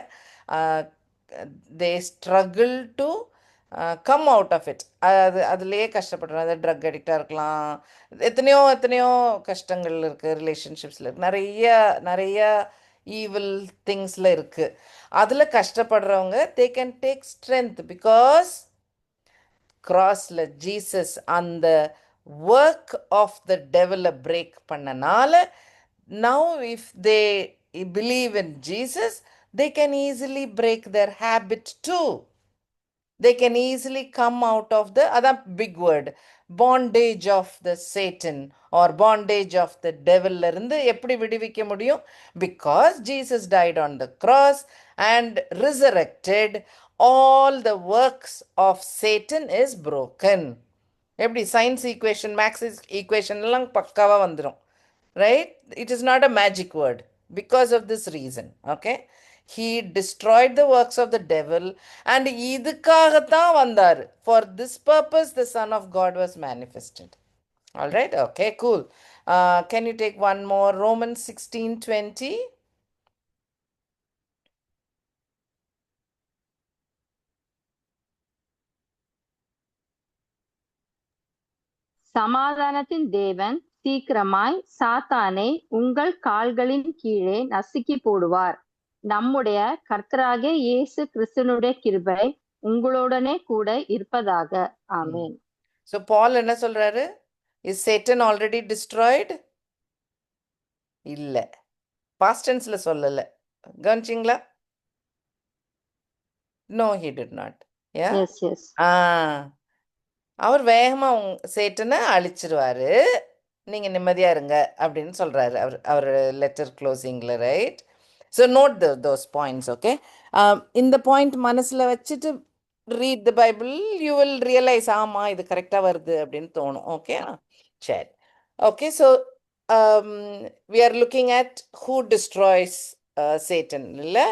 They struggle to come out of it. அதுலேயே கஷ்டப்படுறோம். அது ட்ரக் அடிக்டாக இருக்கலாம், எத்தனையோ கஷ்டங்கள் இருக்குது, ரிலேஷன்ஷிப்ஸில் இருக்குது, நிறைய ஈவில் திங்ஸில் இருக்குது. அதில் கஷ்டப்படுறவங்க they can take strength because கிராஸில் ஜீசஸ் அந்த ஒர்க் ஆஃப் த டெவலை பிரேக் பண்ணனால, now if they believe in Jesus, they can easily break their habit too. They can easily come out of the other big word, bondage of the Satan or bondage of the devil. இருந்து எப்படி விடுவிக்க முடியும்? Because Jesus died on the cross and resurrected, all the works of Satan is broken. எப்படி science equation, maths equation எல்லாம் பக்காவா வந்துடும். Right? It is not a magic word because of this reason. Okay? He destroyed the works of the devil and இதுக்காகத்தான் வந்தார். For this purpose the Son of God was manifested. All right? Okay, cool. Can you take one more? Romans 16:20. சமாதானத்தின் தேவன் சீக்கிரமாய் சாத்தானை உங்கள் கால்களின் கீழே நசுக்கி போடுவார். நம்முடைய கர்த்தராகிய இயேசு கிறிஸ்துவினுடைய கிருபை உங்களுடனே கூட இருப்பதாக. ஆமென். So Paul என்ன சொல்றாரு? Is Satan already destroyed? இல்லை, பாஸ்ட் டென்ஸ்ல சொல்லலை. கவனிச்சிங்களா? No, he did not. Yeah, Yes, yes. அவர் வேகமாக சேட்டனை அழிச்சிருவாரு, நீங்கள் நிம்மதியாக இருங்க அப்படின்னு சொல்கிறாரு அவர் லெட்டர் க்ளோசிங்கில், right? So note those points, okay? இந்த பாயிண்ட் மனசில் வச்சுட்டு read the Bible, you will realise ஆமாம் இது கரெக்டாக வருது அப்படின்னு தோணும். ஓகே, சரி. Okay, so we are looking at who destroys Satan, இல்லை?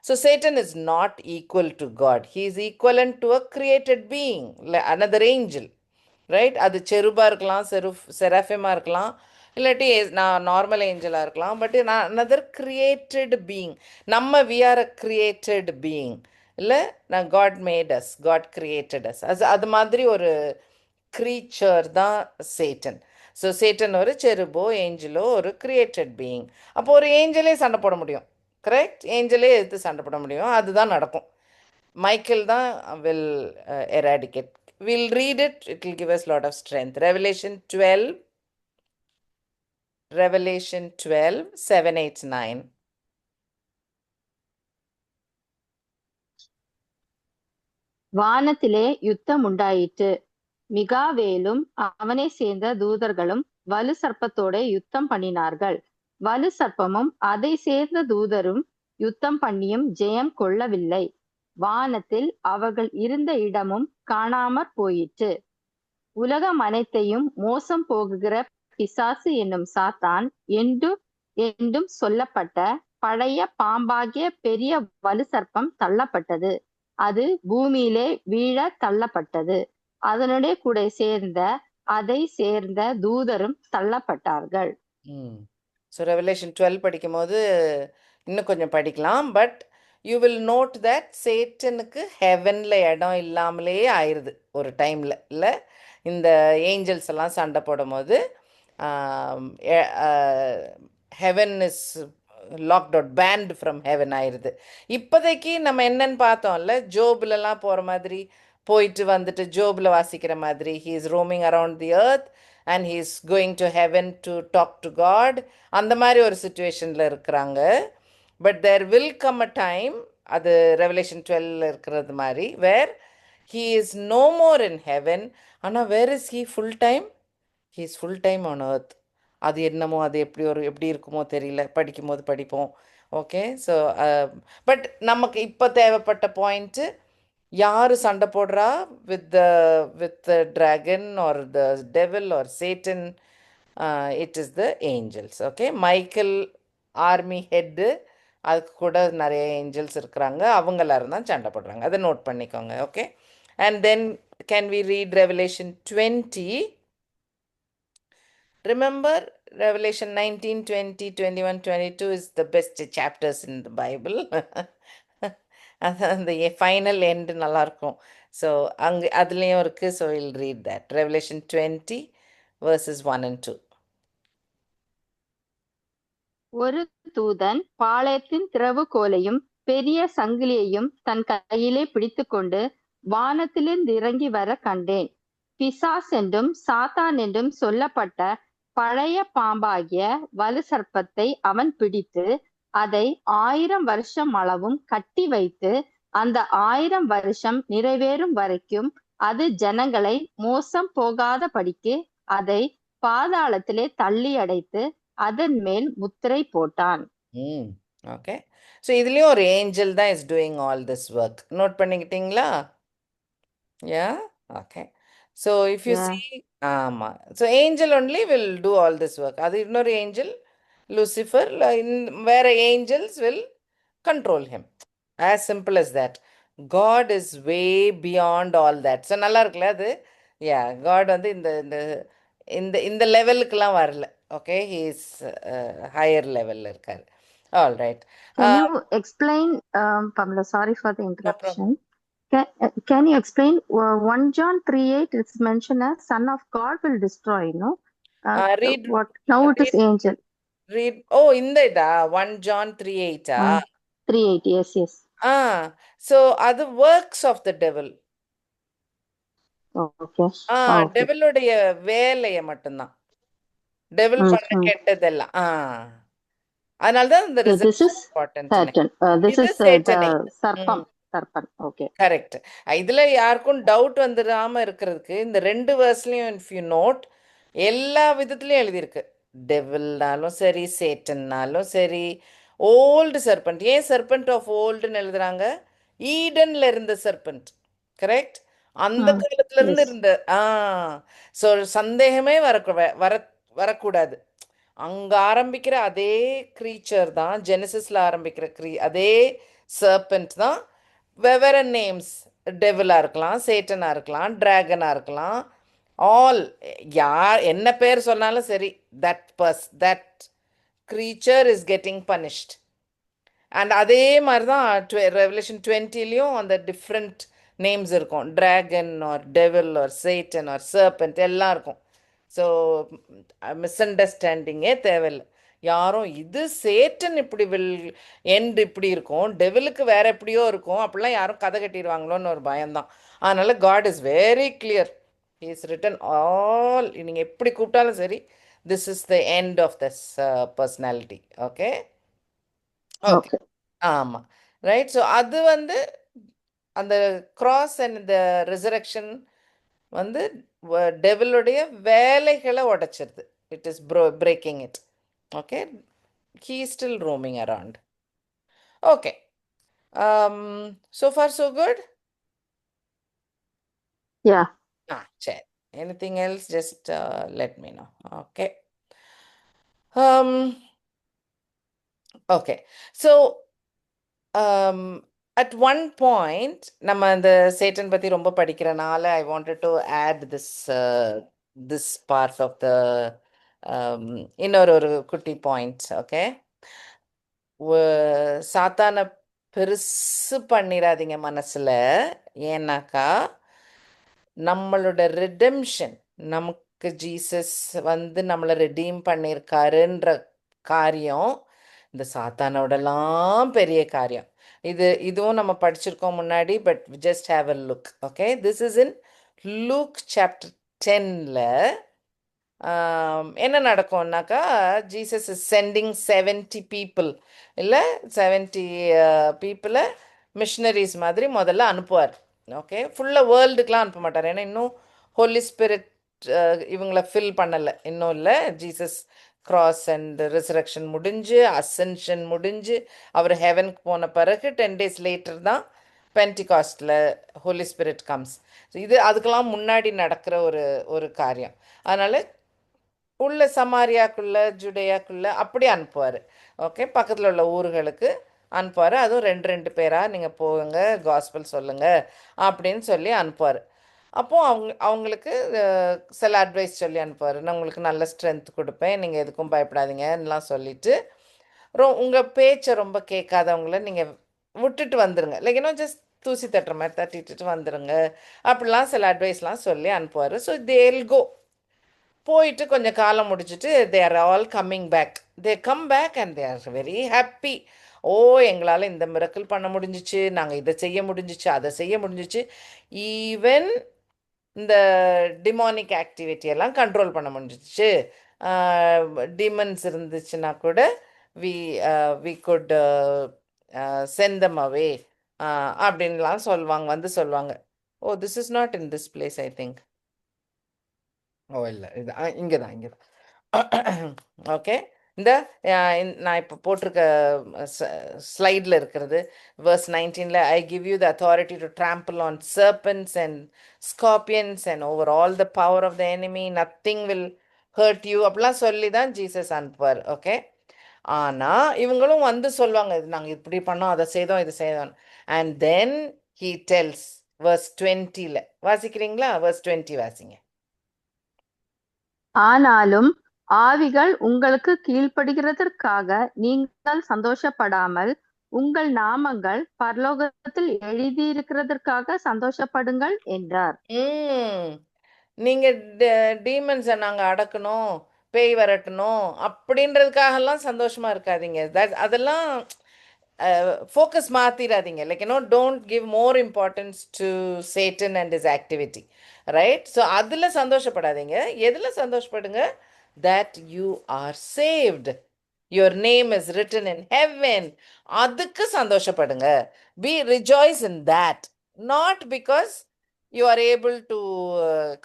So Satan is not equal to God. He is equivalent to a created being, another angel, right? அது செருபா இருக்கலாம், செராஃபிமா இருக்கலாம், இல்லாட்டி நான் நார்மல் ஏஞ்சலாக இருக்கலாம். பட் நான் அனதர் கிரியேட்டட் பீயிங். நம்ம we are a created being, இல்லை? நான் God made us, God created us. அது மாதிரி ஒரு க்ரீச்சர் தான் சேட்டன். ஸோ சேட்டன் ஒரு செருபோ ஏஞ்சலோ ஒரு கிரியேட்டட் பீயிங். அப்போ ஒரு ஏஞ்சலே சண்டை போட முடியும், கரெக்ட்? ஏஞ்சலே எதிர்த்து சண்டை போட முடியும், அதுதான் நடக்கும். மைக்கேல் தான் will eradicate. We'll read it, it will give us a lot of strength. Revelation 12, 7, 8, 9. வானத்திலே யுத்தம் உண்டாயிற்று. மிகாவேலும் அவனை சேர்ந்த தூதர்களும் வலு சர்ப்பத்தோட யுத்தம் பண்ணினார்கள். வலு சர்ப்பமும் அதை சேர்ந்த தூதரும் யுத்தம் பண்ணியும் ஜெயம் கொள்ளவில்லை. வானத்தில் அவர்கள் இருந்த இடமும் காணாமற் போயிற்று. உலகம் அனைத்தையும் மோசம் போகுகிற பிசாசு என்னும் சாத்தான் என்றும் சொல்லப்பட்ட பழைய பாம்பாகிய பெரிய வலு சர்ப்பம் தள்ளப்பட்டது. அது பூமியிலே வீழ தள்ளப்பட்டது. அதனுடைய கூட அதை சேர்ந்த தூதரும் தள்ளப்பட்டார்கள். ஸோ ரெவலேஷன் 12 படிக்கும் போது இன்னும் கொஞ்சம் படிக்கலாம். But you will note that சேட்டனுக்கு ஹெவனில் இடம் இல்லாமலே ஆயிடுது ஒரு டைமில், இல்லை? இந்த ஏஞ்சல்ஸ் எல்லாம் சண்டை போடும் போது heaven is locked out, banned from heaven ஆயிடுது. இப்போதைக்கு நம்ம என்னன்னு பார்த்தோம்ல, ஜோப்லலாம் போகிற மாதிரி போயிட்டு வந்துட்டு ஜோபில் வாசிக்கிற மாதிரி, he is roaming around the earth and he is going to heaven to talk to God, அந்த மாதிரி ஒரு சுச்சுவேஷனில் இருக்கிறாங்க. But there will come a time, அது ரெவலேஷன் 12 இருக்கிறது மாதிரி, where he is no more in heaven. ஆனால் where is he full time? He is full time on earth. அது என்னமோ, அது எப்படி இருக்குமோ தெரியல, படிக்கும் போது படிப்போம். ஓகே, ஸோ பட் நமக்கு இப்போ தேவைப்பட்ட பாயிண்ட்டு, யார் சண்டை போடுறா with dragon or the devil or Satan? It is the angels. Okay, Michael army head, அதுக்கு கூட நிறைய ஏஞ்சல்ஸ் இருக்கிறாங்க, அவங்க எல்லாரும் தான் சண்டை போடுறாங்க. அதை நோட் பண்ணிக்கோங்க. Okay, and then can we read Revelation 20? Remember, Revelation 19, 20, 21, 22 is the best chapters in the Bible. அந்த ஃபைனல் எண்டு நல்லாயிருக்கும். ஸோ அங்கே அதுலேயும் இருக்குது. So will read that. Revelation 20 verses 1 and 2. ஒரு தூதன் பாளையத்தின் திறவுகோலையும் பெரிய சங்கிலியையும் தன் கையிலே பிடித்துக்கொண்டு வானத்திலிருந்து இறங்கி வர கண்டேன். பிசாஸ் என்றும் சாத்தான் என்றும் சொல்லப்பட்ட பழைய பாம்பாகிய வலு சர்ப்பத்தை அவன் பிடித்து அதை 1000 வருஷம் அளவும் கட்டி வைத்து, அந்த 1000 வருஷம் நிறைவேறும் வரைக்கும் அது ஜனங்களை மோசம் போகாதபடிக்கு அதை பாதாளத்திலே தள்ளி அடைத்து அதன் மேல் முத்திரை போட்டான். ஓகே, ஸோ இதுலேயும் ஒரு ஏஞ்சல் தான் is doing all this work. Note பண்ணிக்கிட்டீங்களா? Yeah, okay. So if you see, ஆமாம், so angel only will do all this work. அது இன்னொரு ஏஞ்சல் லூசிஃபர், வேற angels will control him. As simple as that. God is way beyond all that. So நல்லா இருக்குல்ல அது? யா, God வந்து இந்த இந்த இந்த இந்த லெவலுக்கெல்லாம் வரல. ஓகே, ஹீ இஸ் ஹையர் லெவலில் இருக்கார். All right. Can you explain, Pamela, sorry for the No interruption. problem. Can you explain 1 John 3:8 it's mentioned as Son of God will destroy, no? Read. What now it is angel. Read. Oh, இந்த இதா 1 John 3:8. 3:8, yes, yes. So அது works of the devil. Okay. Okay. டெவிலுடைய வேலையை மட்டும்தான். Devil ம், பண்ண ம். கெட்டதெல்லாம். அதனால தான் இந்த Okay, this reservation is இம்பார்ட்டன்ட்னு. Saturn. This இது is சேட்டனே. the ம். Sarpam. Sarpan. Okay. கரெக்ட். இதுல யாருக்கும் டவுட் வந்துடாம இருக்கிறதுக்கு இந்த 2 வேர்ஸ்லயும் இஃப் யூ நோட் எல்லா விதத்துலயும் எழுதியிருக்கு. டெவில்னாலும் சரி, சேட்டன்னாலும் சரி, ஓல்டு சர்பண்ட். ஏன் சர்பண்ட் ஆஃப் ஓல்டுன்னு எழுதுறாங்க? ஈடன்ல இருந்த சர்பண்ட். கரெக்ட்? அந்த Mm. காலத்துல இருந்து Yes. இருந்த ஸோ சந்தேகமே வரக்கூடாது. அங்க ஆரம்பிக்கிற அதே க்ரீச்சர் தான், ஜெனசிஸ்ல ஆரம்பிக்கிற அதே சர்பென்ட் தான். வெவ்வேறு நேம்ஸ், டெவிலா இருக்கலாம், சேட்டனா இருக்கலாம், டிராகனா இருக்கலாம். ஆல் யார் என்ன பேர் சொன்னாலும் சரி, that creature is getting punished. And அதே மாதிரி தான் ரெவலேஷன் 20லையும் அந்த டிஃப்ரெண்ட் நேம்ஸ் இருக்கும். Dragon or devil or Satan or serpent எல்லாம் இருக்கும். ஸோ மிஸ் அண்டர்ஸ்டாண்டிங்கே தேவையில்லை. யாரும் இது சேட்டன் இப்படி எண்ட் இப்படி இருக்கும், டெவிலுக்கு வேற எப்படியோ இருக்கும், அப்படிலாம் யாரும் கதை கட்டிடுவாங்களோன்னு ஒரு பயம்தான். அதனால God is very clear. He is written all. நீங்கள் எப்படி கூப்பிட்டாலும் சரி, this is the end of this personality. Okay. Okay. Okay. ஆமாம். ரைட். ஸோ அது வந்து அந்த கிராஸ் அண்ட் இந்த ரிசரக்ஷன் வந்து டெவிலுடைய வேலைகளை உடைச்சிருது. It is breaking it. Okay. He still roaming around. Okay. So far so good. Yeah. சரி. Anything else, just let me know. Okay. um okay. So at one point நம்ம அந்த Satan பத்தி ரொம்ப படிக்கிறனால I wanted to add this part of the இன்னொரு குட்டி point. Okay. சாத்தானை பெருசு பண்ணிடாதீங்க மனசுல. ஏன்னாக்கா நம்மளோட ரிடெம்ஷன், நமக்கு ஜீசஸ் வந்து நம்மளை ரெடீம் பண்ணியிருக்காருன்ற காரியம் இந்த சாத்தானோடலாம் பெரிய காரியம். இதுவும் நம்ம படிச்சிருக்கோம் முன்னாடி, but just have a look. Okay. This is in Luke chapter 10ல என்ன நடக்கும்னாக்கா, ஜீசஸ் இஸ் சென்டிங் 70 பீப்புள், இல்லை 70 பீப்புளை மிஷினரிஸ் மாதிரி முதல்ல அனுப்புவார். ஓகே. ஃபுல்லாக வேர்ல்டுக்கெலாம் அனுப்ப மாட்டார். ஏன்னா இன்னும் ஹோலி ஸ்பிரிட் இவங்கள ஃபில் பண்ணலை. இன்னும் இல்லை. ஜீசஸ் கிராஸ் அண்ட் ரிசரக்ஷன் முடிஞ்சு, அசென்ஷன் முடிஞ்சு, அவர் ஹெவனுக்கு போன பிறகு 10 days லேட்டர் தான் பென்டிகாஸ்டில் ஹோலி ஸ்பிரிட் கம்ஸ். இது அதுக்கெல்லாம் முன்னாடி நடக்கிற ஒரு காரியம். அதனால் உள்ள சமாரியாக்குள்ள, ஜுடேயாக்குள்ள அப்படி அனுப்புவார். ஓகே. பக்கத்தில் உள்ள ஊர்களுக்கு அனுப்புவார். அதுவும் 2 பேராக நீங்கள் போங்க, காஸ்பல் சொல்லுங்கள் அப்படின்னு சொல்லி அனுப்புவார். அப்போது அவங்களுக்கு சில அட்வைஸ் சொல்லி அனுப்புவார். நான் உங்களுக்கு நல்ல ஸ்ட்ரென்த் கொடுப்பேன், நீங்கள் எதுக்கும் பயப்படாதீங்கலாம் சொல்லிவிட்டு, உங்கள் பேச்சை ரொம்ப கேட்காதவங்கள நீங்கள் விட்டுட்டு வந்துடுங்க. லைக் ஜஸ்ட் தூசி தட்டுற மாதிரி தட்டிட்டு வந்துடுங்க, அப்படிலாம் சில அட்வைஸ்லாம் சொல்லி அனுப்புவார். ஸோ தேல் கோ. போயிட்டு கொஞ்சம் காலம் முடிச்சுட்டு they are all coming back. They come back and they are very happy. Oh, எங்களால் இந்த மிரக்கல் பண்ண முடிஞ்சிச்சு, நாங்கள் இதை செய்ய முடிஞ்சிச்சு, அதை செய்ய முடிஞ்சிச்சு. ஈவன் இந்த டிமானிக் ஆக்டிவிட்டி எல்லாம் கண்ட்ரோல் பண்ண முடிஞ்சிச்சு. டிமன்ஸ் இருந்துச்சுன்னா கூட we we could sent them away அப்படின்லாம் சொல்லுவாங்க. Oh, this is not in this place I think. Oh, இல்லை, இது இங்கே தான். ஓகே. நான் இப்போ போட்டிருக்க ஸ்லைடில் இருக்கிறது verse 19ல, I give you the authority to trample on serpents and scorpions and over all the power of the enemy, nothing will hurt you அப்படிலாம் சொல்லி தான் ஜீசஸ் அனுப்புவார். ஓகே. ஆனால் இவங்களும் வந்து சொல்லுவாங்க, நாங்கள் இப்படி பண்ணோம், அதை செய்தோம், இது செய்தோம். And then he டெல்ஸ் verse 20ல. வாசிக்கிறீங்களா? verse 20 வாசிங்க. ஆனாலும் ஆவிகள் உங்களுக்கு கீழ்ப்படுகிறதற்காக நீங்கள் சந்தோஷப்படாமல் உங்கள் நாமங்கள் பரலோகத்தில் எழுதியிருக்கிறதற்காக சந்தோஷப்படுங்கள் என்றார். நீங்கள் டீமன்ஸை நாங்கள் அடக்கணும், பேய் விரட்டணும் அப்படின்றதுக்காகலாம் சந்தோஷமா இருக்காதீங்க. அதெல்லாம் ஃபோக்கஸ் மாத்திராதீங்க. Like don't give more importance to Satan and is activity, right? So அதில் சந்தோஷப்படாதீங்க. எதில் சந்தோஷப்படுங்க? That you are saved, your name is written in heaven. அதுக்கு சந்தோஷப்படுங்க. Be rejoice in that, not because you are able to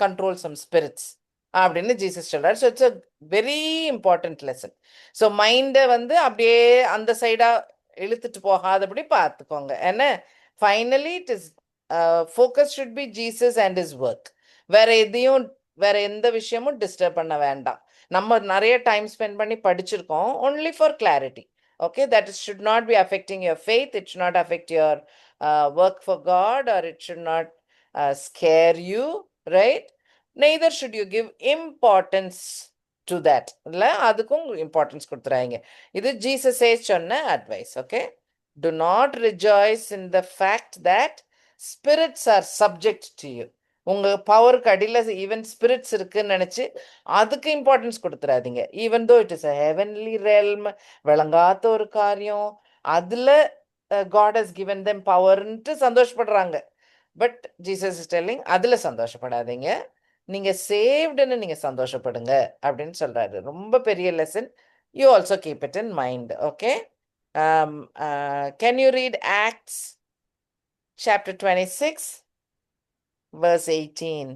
control some spirits அப்படின்னு Jesus சொல்றாரு. So it's a very important lesson. So மைண்டை அப்படியே அந்த சைடா இழுத்துட்டு போகாதபடி பார்த்துக்கோங்க. என்ன, finally it is focus should be Jesus and his work. வேற எந்த விஷயமும் டிஸ்டர்ப் பண்ண வேண்டாம். நம்ம நிறைய டைம் ஸ்பெண்ட் பண்ணி படிச்சிருக்கோம் only for clarity. Okay, that should not be affecting your faith. It should not affect your work for God, or it should not scare you, right? Neither should you give importance to that. இல்ல, அதுக்கும் importance கொடுத்துறாங்க. இது ஜீசஸே சொன்ன advice. Okay, do not rejoice in the fact that spirits are subject to you. உங்க பவருக்கு அடியில் even spirits இருக்குன்னு நினைச்சு அதுக்கு இம்பார்ட்டன்ஸ் கொடுத்துறாதீங்க. Even though it is a heavenly realm, விளங்காத ஒரு காரியம், அதுல காட் ஹஸ் கிவன் தெம் பவர்ன்ட்டு சந்தோஷப்படுறாங்க. பட் ஜீசஸ் இஸ் டெல்லிங், அதுல சந்தோஷப்படாதீங்க, நீங்க சேவ்டுன்னு நீங்க சந்தோஷப்படுங்க அப்படின்னு சொல்றாரு. ரொம்ப பெரிய lesson. You also keep it in mind. Okay, can you read acts chapter 26 verse 18?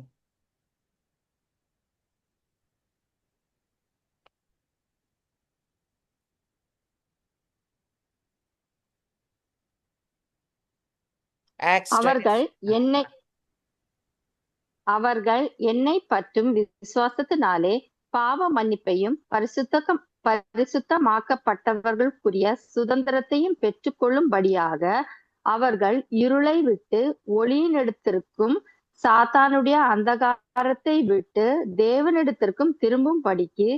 Acts 20. அவர்கள் என்னை பற்றும் விசுவாசத்தினாலே பாவ மன்னிப்பையும் பரிசுத்தமாக்கப்பட்டவர்களுக்குரிய சுதந்திரத்தையும் பெற்றுக்கொள்ளும்படியாக அவர்கள் இருளை விட்டு ஒளியினிடத்திற்கும் சாத்தானுடைய அந்தகாரத்தை விட்டு தேவனிடத்திற்கும் திரும்பும்படிக்கு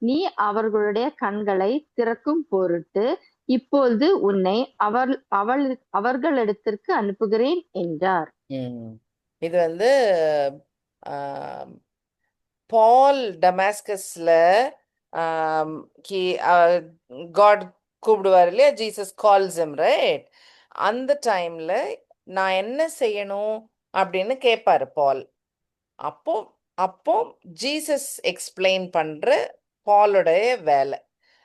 நீ அவர்களுடைய கண்களை திறக்கும் பொருட்டு இப்பொழுது உன்னை அவர்களிடத்திற்கு அனுப்புகிறேன் என்றார். இது பால் டமாஸ்கஸ்ல காட் கூப்பிடுவார் இல்லையா, ஜீசஸ் கால்ஸ் ஹிம், ரைட்? அந்த டைம்ல நான் என்ன செய்யணும் அப்படின்னு கேட்பாரு பால். அப்போ அப்போ ஜீசஸ் எக்ஸ்பிளைன் பண்ற பாலோடைய வேலை.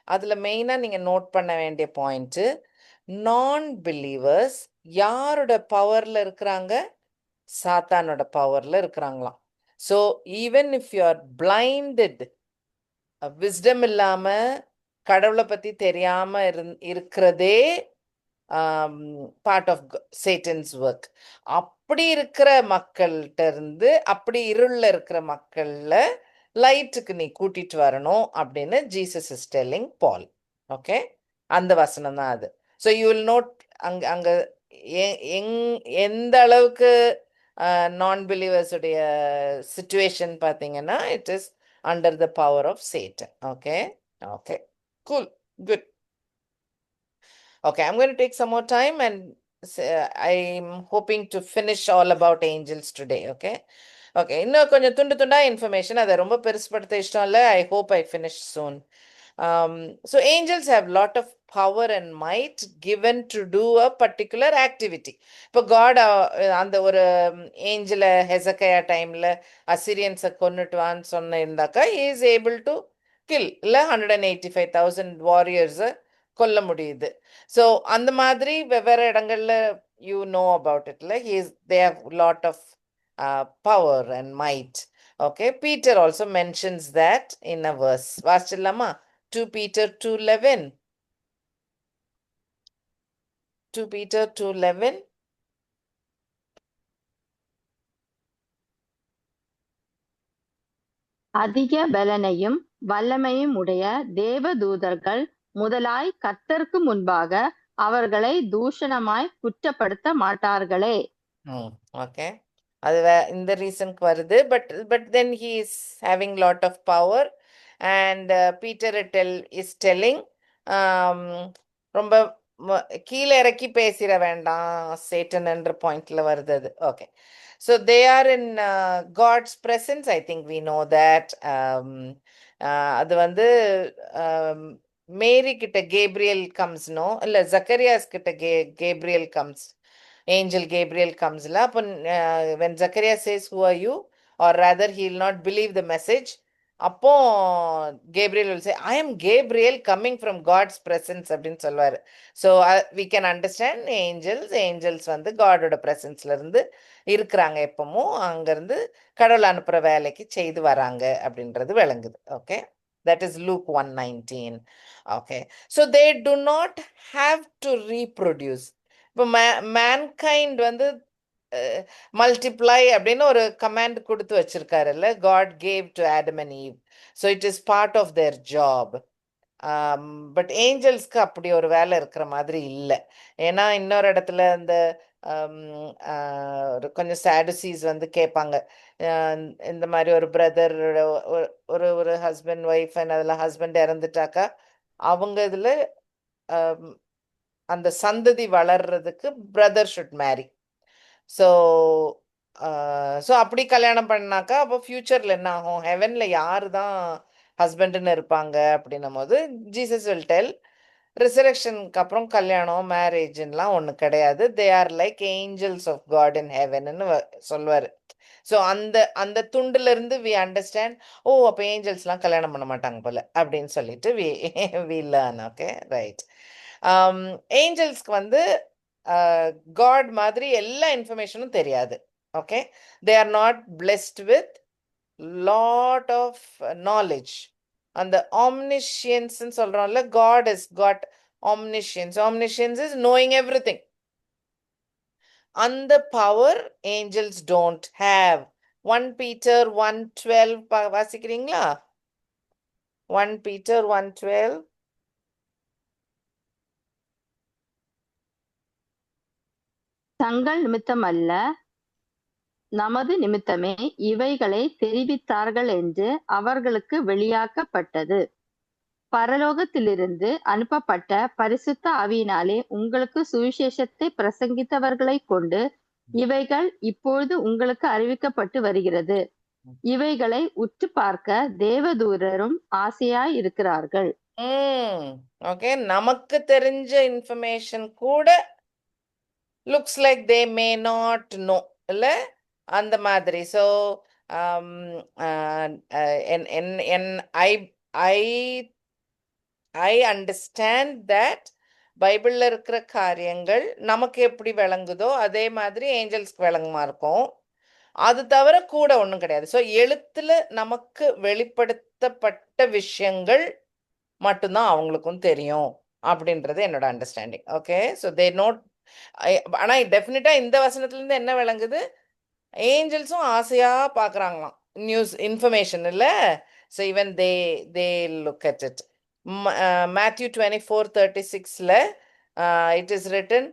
அதுல மெயினா நீங்க நோட் பண்ண வேண்டிய பாயிண்ட், நான் பிலீவர்ஸ் யாரோட பவர்ல இருக்கிறாங்க? சாத்தானோட பவர்ல இருக்கிறாங்களாம். So even if you are blinded, wisdom இல்லாம கடவுளை பத்தி தெரியாம இருக்கிறதே பார்ட் ஆஃப் சேட்டன்ஸ் ஒர்க். அப்படி இருக்கிற மக்கள்கிட்ட இருந்து, அப்படி இருள்ல இருக்கிற மக்கள்ல லைட்டுக்கு நீ கூட்டிட்டு வரணும் அப்படின்னு ஜீசஸ் இஸ் டெல்லிங் பால். ஓகே, அந்த வசனம் தான் அது. ஸோ யூ வில் நோட் அங்க அங்க எந்த அளவுக்கு நான் பிலீவர்ஸ் உடைய சிச்சுவேஷன் பார்த்தீங்கன்னா, it is under the power of Satan. Okay, okay, cool, good. Okay, I'm going to take some more time, and I'm hoping to finish all about angels today. Okay, okay, இன்னும் கொஞ்சம் துண்டா information, அதை ரொம்ப பெருசுப்படுத்த இஷ்டம் இல்லை. I hope I finish soon. So angels have lot of power and might given to do a particular activity. இப்போ God அந்த ஒரு ஏஞ்சலை ஹெசக்கையா டைம்ல அசிரியன்ஸை கொன்னுட்டு வான்னு சொன்ன இருந்தாக்கா, he is able to kill இல்லை 185,000 வாரியர்ஸை கொல்ல முடியுது. ஸோ அந்த மாதிரி வெவ்வேறு இடங்கள்ல யூ நோ அபவுட் இட்ல, they have lot of power and might. Okay, Peter also mentions that in a verse. வாசிச்சிடலாமா? 2 Peter 2:11. 2 Peter 2:11. அதிக பலனையும் வல்லமையும் உடைய தேவதூதர்கள் முதலாய் கர்த்தருக்கு முன்பாக அவர்களை தூஷணமாய் குற்றப்படுத்த மாட்டார்களே. ஓகே, அது இந்த ரீசனுக்கு வருது. But then he is having lot of power, and Peter is telling, ரொம்ப கீழே இறக்கி பேசிட வேண்டாம் சேட்டன் என்ற பாயிண்ட்ல வருது அது. Okay, so they are in God's presence. I think we know that. அது மேரி கிட்ட கேப்ரியல் கம்ஸ்னோ இல்ல ஜக்கரியாஸ் கிட்ட கேப்ரியல் கம்ஸ், ஏஞ்சல் கேப்ரியல் கம்ஸ்ல. அப்போ when Zacharias says who are you, or rather he will not believe the message, அப்போ Gabriel will say I am Gabriel coming from God's presence அப்படின்னு சொல்வாரு. ஸோ we can understand angels வந்து காடோட பிரசன்ஸ்ல இருந்து இருக்கிறாங்க, எப்பவும் அங்கிருந்து கடவுள் அனுப்புற வேலைக்கு செய்து வராங்க அப்படின்றது விளங்குது. Okay, that is Luke 1:19. Okay, so they do not have to reproduce. இப்போ mankind வந்து மல்டிப்ளை அப்படின்னு ஒரு கமாண்ட் கொடுத்து வச்சிருக்காருல்ல, God gave to Adam and Eve. So it is part of their job. But ஏஞ்சல்ஸ்க்கு அப்படி ஒரு வேலை இருக்கிற மாதிரி இல்லை. ஏன்னா இன்னொரு இடத்துல இந்த ஒரு கொஞ்சம் சாடுசீஸ் வந்து கேட்பாங்க, இந்த மாதிரி ஒரு பிரதர், ஒரு ஒரு ஹஸ்பண்ட் ஒய்ஃப், அதில் ஹஸ்பண்ட் இறந்துட்டாக்கா அவங்க இதில் அந்த சந்ததி வளர்றதுக்கு brother should marry. So so அப்படி கல்யாணம் பண்ணாக்கா அப்போ ஃப்யூச்சரில் என்ன ஆகும், ஹெவனில் யார் தான் ஹஸ்பண்டுன்னு இருப்பாங்க அப்படின்னும் போது ஜீசஸ் வில் டெல், ரிசரக்ஷனுக்கு அப்புறம் கல்யாணம் மேரேஜ்லாம் ஒன்று கிடையாது, they are like angels of God in ஹெவன்னு சொல்வார். ஸோ அந்த அந்த துண்டுல இருந்து வி அண்டர்ஸ்டாண்ட், ஓ அப்போ ஏஞ்சல்ஸ்லாம் கல்யாணம் பண்ண மாட்டாங்க போல அப்படின்னு சொல்லிட்டு வி லேர்ன். Okay, right. ஏஞ்சல்ஸ்க்கு வந்து காட் மாதிரி எல்லா இன்ஃபர்மேஷனும் தெரியாது. Okay, they are not blessed with lot of knowledge. அந்த ஆம்னிஷியன்ஸ் சொல்றோம்ல, God is God omniscience. Omniscience is knowing everything. அந்த power angels don't have. 1 Peter 1:12 வாசிக்கிறீங்களா? 1 Peter 1:12. தங்கள் நிமித்தமல்ல, நமது நிமித்தமே இவைகளை தெரிவித்தார்கள் என்று அவர்களுக்கு வெளியாக்கப்பட்டது. பரலோகத்திலிருந்து அனுப்பப்பட்ட பரிசுத்த ஆவியினாலே உங்களுக்கு சுவிசேஷத்தை பிரசங்கித்தவர்களைக் கொண்டு இவைகள் இப்பொழுது உங்களுக்கு அறிவிக்கப்பட்டு வருகிறது. இவைகளை உற்று பார்க்க தேவதூதரும் ஆசையாய் இருக்கிறார்கள். ஓகே, நமக்கு தெரிஞ்ச இன்ஃபர்மேஷன் கூட looks like they may not know, இல்ல அந்த மாதிரி. So I I I understand that பைபிளில் இருக்கிற காரியங்கள் நமக்கு எப்படி விளங்குதோ அதே மாதிரி ஏஞ்சல்ஸ்க்கு விளங்குமா இருக்கும். அது தவிர கூட ஒன்றும் கிடையாது. ஸோ எழுத்துல நமக்கு வெளிப்படுத்தப்பட்ட விஷயங்கள் மட்டும்தான் அவங்களுக்கும் தெரியும் அப்படின்றது என்னோட understanding. Okay, so they note. ஆனால் டெஃபினட்டாக இந்த வசனத்துலேருந்து என்ன விளங்குது, ஏஞ்சல்ஸும் ஆசையாக பார்க்குறாங்களாம் நியூஸ் இன்ஃபர்மேஷன், இல்லை? So even they look at it. Matthew 24:36 it is written,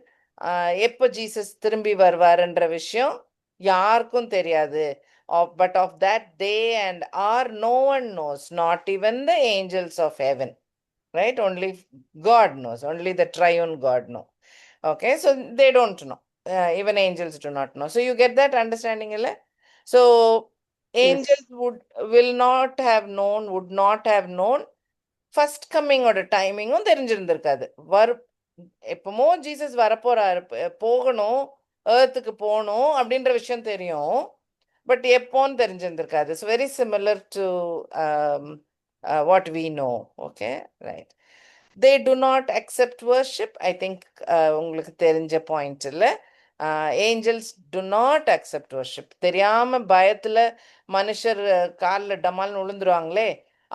எப்போ ஜீசஸ் திரும்பி வருவாருன்ற விஷயம் யாருக்கும் தெரியாது. But of that day and hour no one knows, not even the angels of heaven. Right? Only God knows. Only the triune God know. Okay, so they don't know. Even angels do not know. So you get that understanding, illa? So angels will not have known, would not have known first கம்மிங்கோட டைமிங்கும் தெரிஞ்சிருந்திருக்காது. எப்பமோ Jesus வரப்போறாரு, போகணும், ஏர்த்துக்கு போகணும் அப்படின்ற விஷயம் தெரியும், பட் எப்போன்னு தெரிஞ்சிருந்திருக்காது. It's very similar to what we know. Okay, right. They do not accept worship. I think உங்களுக்கு தெரிஞ்ச பாயிண்ட் இல்லை. Angels do not accept worship. தெரியாம பயத்துல மனுஷர் காலில் டமால்னு விழுந்துருவாங்களே,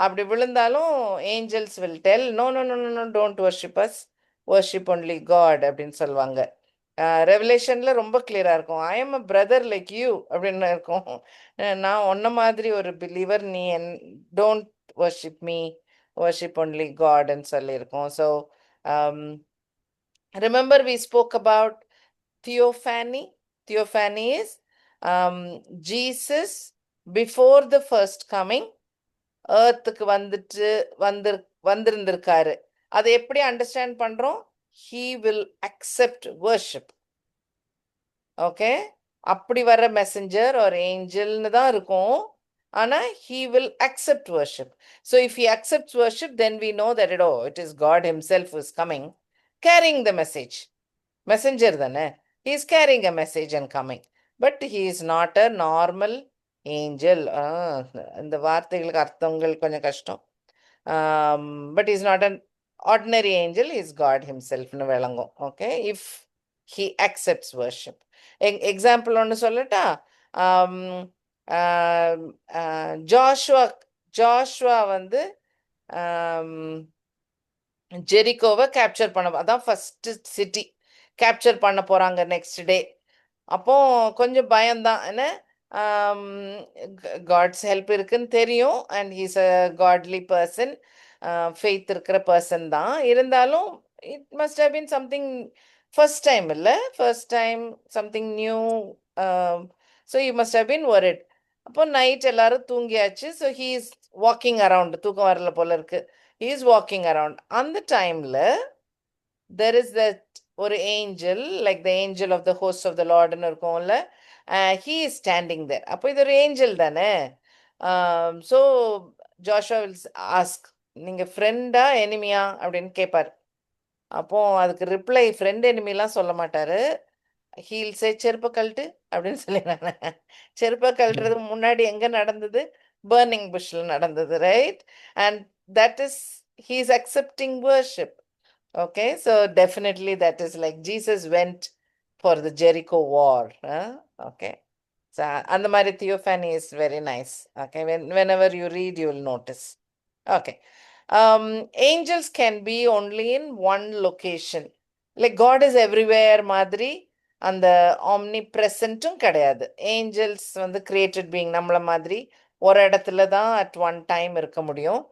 அப்படி விழுந்தாலும் angels will tell, no no no no don't worship us, worship only God அப்படின்னு சொல்லுவாங்க. ரெவலேஷன்ல ரொம்ப கிளியரா இருக்கும், I am a brother like you அப்படின்னு இருக்கும். நான் ஒன்ன மாதிரி ஒரு பிலீவர், நீ don't worship me, worship only காட்ன்னு சொல்லியிருக்கோம். So remember we spoke about theophany. Theophany is Jesus before the first coming ஏர்த்துக்கு வந்திருந்திருக்காரு. அதை எப்படி அண்டர்ஸ்டாண்ட் பண்றோம்? he will accept worship. Okay, அப்படி வர மெசஞ்சர் ஒரு ஏஞ்சல்னு தான் இருக்கும். ஆனா he will accept worship. So if he accepts worship, then we know that it is God himself who is coming, carrying the message. Messenger தானே, he is carrying a message and coming, but he is not a normal angel. இந்த வார்த்தைகளுக்கு அர்த்தங்கள் கொஞ்சம் கஷ்டம். But he's not an ordinary angel, he's God himself னு விளங்கும். Okay, if he accepts worship. Example ஒன்று சொல்லட்டா? ஜாஷுவா ஜாஷுவா வந்து ஜெரிகோவை கேப்சர் பண்ண, அதான் ஃபர்ஸ்ட் சிட்டி கேப்சர் பண்ண போறாங்க நெக்ஸ்ட் டே. அப்போ கொஞ்சம் பயம்தான் என்ன, காட்ஸ் ஹெல்ப் இருக்குன்னு தெரியும், and he's a godly person, faith இருக்கிற பர்சன் தான். இருந்தாலும் it must have been something first time, இல்லை first time something new. So you must have been worried. அப்போ நைட் எல்லாரும் தூங்கியாச்சு. So he is walking around, தூக்கம் வரல போல இருக்கு, ஹீ இஸ் வாக்கிங் அரவுண்ட். அந்த டைம்ல there is that ஒரு angel, like the angel of the host of the லார்ட்னு இருக்கும்ல, he is standing there. அப்போ இது ஒரு ஏஞ்சல் தானே. ஸோ ஜோஷுவா will ask, நீங்க ஃப்ரெண்டா எனிமியா அப்படின்னு கேட்பார். அப்போ அதுக்கு ரிப்ளை ஃப்ரெண்ட் எனிமிலாம் சொல்ல மாட்டாரு. ஹீல் சே செருப்பை கழட்டு அப்படின்னு சொல்லிடுறாங்க. செருப்பை கழட்டுறதுக்கு முன்னாடி எங்க நடந்தது? பர்னிங் புஷ்ல நடந்தது, right? And that is he is accepting worship. Okay, so definitely that is like Jesus went for the Jericho war. Okay, so and the Mari theophany is very nice. Okay, whenever you read, you will notice. Okay, angels can be only in one location. Like God is everywhere மாதிரி அந்த omnipresent-ம் கிடையாது. Angeles வந்து created being, நம்மள மாதிரி ஒரு இடத்துல தான் at one time இருக்க முடியும்.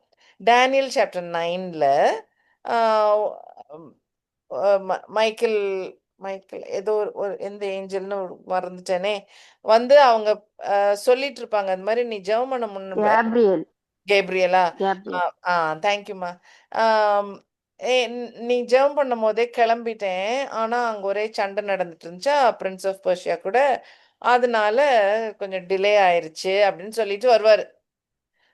டேனியல் சாப்டர் 9ல மைக்கேல் மைக்கேல் ஏதோ ஒரு எந்த ஏஞ்சல்னு மறந்துட்டேனே, வந்து அவங்க சொல்லிட்டு இருப்பாங்க, அந்த மாதிரி நீ ஜெபம் பண்ண முன்ன. கேப்ரியல். கேப்ரியலா? கேப்ரியல். தேங்க்யூம்மா. நீ ஜெபம் பண்ணும் போதே கிளம்பிட்டேன், ஆனா அங்க ஒரே சண்டை நடந்துட்டு இருந்துச்சா பிரின்ஸ் ஆஃப் பர்ஷியா கூட, அதனால கொஞ்சம் டிலே ஆயிருச்சு அப்படின்னு சொல்லிட்டு வருவாரு.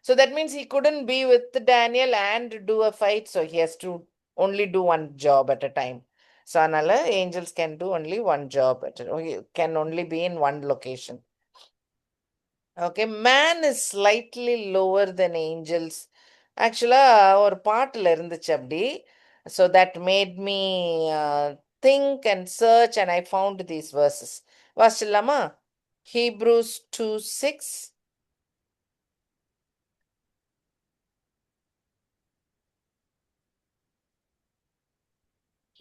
So that means he couldn't be with Daniel and do a fight, so he has to only do one job at a time. So anala angels can do only one job can only be in one location. Okay, man is slightly lower than angels. Actually ஒரு பாட்டுல இருந்துச்சு அப்படி. So that made me think and search, and I found these verses. வாசிச்சலாமா? Hebrews 2:6.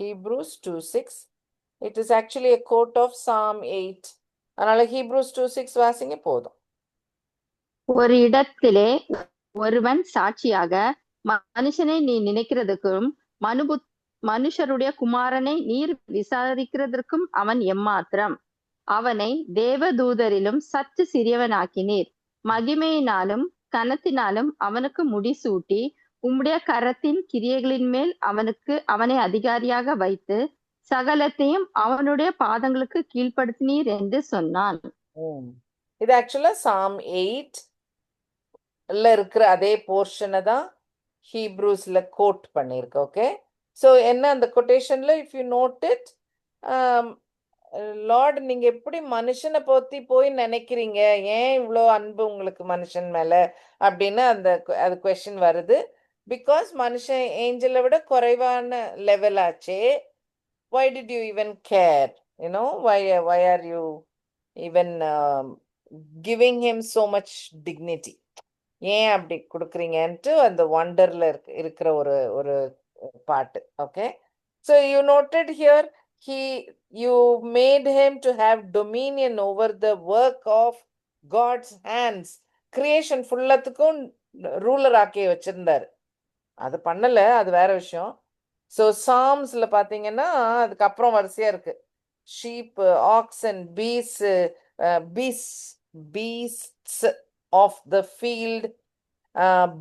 Hebrews 2:6. It is actually a quote of Psalm 8. அதனால Hebrews 2:6 வாசிங்க போதும். ஒரு இடத்திலே ஒருவன் சாட்சியாக, மனுஷனை நீ நினைக்கிறதுக்கும் மனுஷருடைய குமாரனை நீர் விசாரிக்கிறதற்கும் அவன் எம்மாத்திரம்? அவனை தேவதூதரிலும் சற்று சிறியவனாக்கினீர். மகிமையினாலும் கனத்தினாலும் அவனுக்கு முடிசூட்டி உம்முடைய கரத்தின் கிரியைகளின் மேல் அவனை அதிகாரியாக வைத்து சகலத்தையும் அவனுடைய பாதங்களுக்கு கீழ்ப்படுத்தினீர் என்று சொன்னான். இது ஆக்சுவலா Psalm 8ல இருக்கிற அதே போர்ஷனை தான் ஹீப்ரூஸ்ல கோட் பண்ணிருக்கு. ஓகே, ஸோ என்ன அந்த கொட்டேஷன்ல if you note it, Lord நீங்க எப்படி மனுஷனை பத்தி போய் நினைக்கிறீங்க, ஏன் இவ்வளோ அன்பு உங்களுக்கு மனுஷன் மேல அப்படின்னு அது கொஸ்டின் வருது. பிகாஸ் மனுஷன் ஏஞ்சலை விட குறைவான லெவல் ஆச்சே. why did you even care? Why are you even giving him so much dignity? ஏன் அப்படி கொடுக்குறீங்கன்ட்டு அந்த வண்டர்ல இருக்கிற ஒரு பாட்டு. Okay, so you noted here, you made him to have dominion over the work of God's hands. creation ஃபுல்லத்துக்கும் ruler ஆக்கி வச்சிருந்தாரு. அது பண்ணல, அது வேற விஷயம். ஸோ சாம்ஸ்ல பாத்தீங்கன்னா அதுக்கப்புறம் வரிசையா இருக்கு. Sheep, oxen, beasts of the field,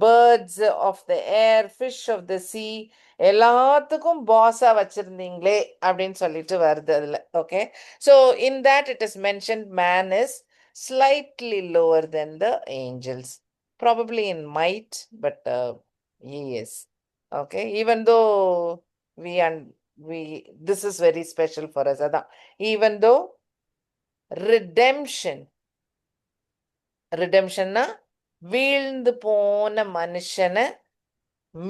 birds of the air, fish of the sea, எல்லாத்துக்கும் பாஸா வச்சிருந்தீங்களே அப்படின்னு சொல்லிட்டு வருது அதுல. Okay, so in that it is mentioned man is slightly lower than the angels, probably in might, but he is. Okay, even though we and we this is very special for us. Adan, even though redemptionனா வீழ்ந்து போன மனுஷனை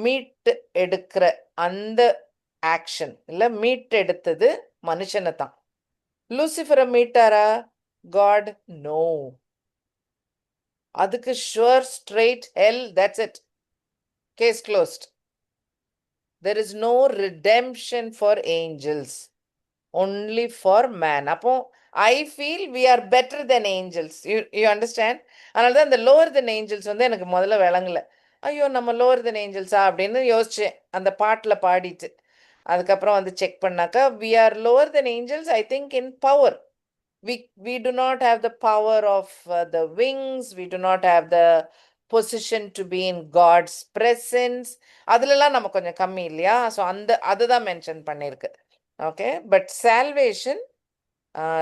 மீட்டு எடுக்கிற அந்த action இல்ல மீட்டு எடுத்தது மனுஷனை தான். லூசிஃபரை மீட்டாரா காட்? நோ. அதுக்கு sure straight hell, that's it, case closed. there is no redemption for angels, only for man. அப்போ I feel we are better than angels. You understand? அதனால தான் இந்த lower than angels வந்து எனக்கு முதல்ல விளங்கல. ஐயோ நம்ம lower than angels அப்படின்னு யோசிச்சேன் அந்த பாட்டுல பாடிட்டு. அதுக்கப்புறம் வந்து செக் பண்ணாக்கா we are lower than angels, I think, in power. We do not have the power of the wings. We do not have the position to be in God's presence. அதுலலாம் நம்ம கொஞ்சம் கம்மி இல்லையா? ஸோ அதுதான் mention பண்ணியிருக்கு. Okay, but salvation,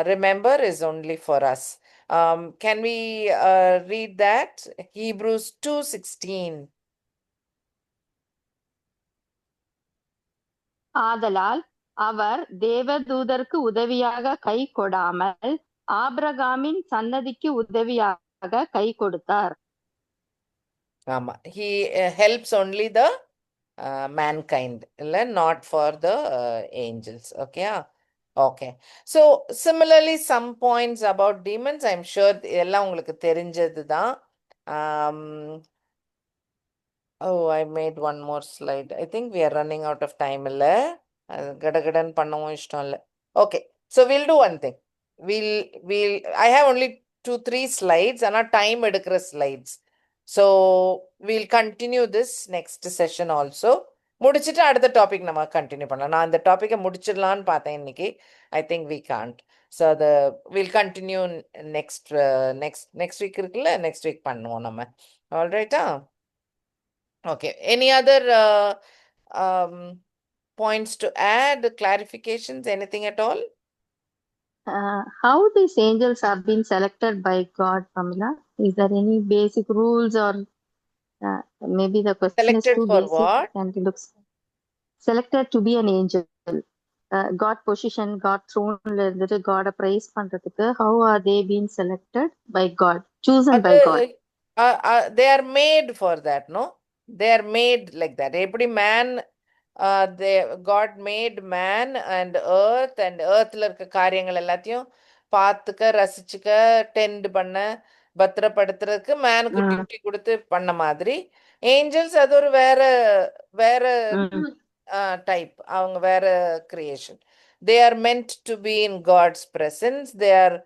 remember, is only for us. Can we read that? Hebrews 2:16. ஆதலால் அவர் தேவதூதருக்கு உதவியாக கை கொடாமல் ஆபிரகாமின் சன்னதிக்கு உதவியாக கை கொடுத்தார். ஆமா, he helps only the mankind, not for the angels. Okay. Okay. So similarly, some points about demons, I'm sure எல்லாம் உங்களுக்கு தெரிஞ்சது தான். Oh, I made one more slide. I think we are running out of time. கடகடன் பண்ணவும் இஷ்டம் இல்லை. Okay, so we'll do one thing. I have only 2-3 slides, ஆனால் time எடுக்கிற slides. So we'll continue this next session also. முடிச்சிட்டு அடுத்த topic நம்ம continue பண்ணலாம். நான் இந்த டாப்பிக்கை முடிச்சிடலான்னு பார்த்தேன் இன்னைக்கு. I think we can't. So we'll continue next week இருக்குல்ல, next week பண்ணுவோம் நம்ம. All right? Okay. Any other points to add, clarifications, anything at all? How these angels have been selected by God, Pamela? Is there any basic rules, or maybe the question Selected is too for basic what? and it looks selected to be an angel? God position, God throne இருந்துட்டு God praise பண்றதுக்கு, how are they being selected by God, chosen by God? They are made for that, no? They are made like that. எப்படி man, God made man and earthல இருக்க காரியங்கள் எல்லாத்தையும் பார்த்துக்க, ரசிச்சுக்க, tent பண்ண, பத்திரப்படுத்துறதுக்கு மேனுக்கு duty கொடுத்து பண்ண மாதிரி, ஏஞ்சல்ஸ் அது ஒரு வேற வேற டைப். அவங்க வேற creation. They are meant to be in God's presence. They are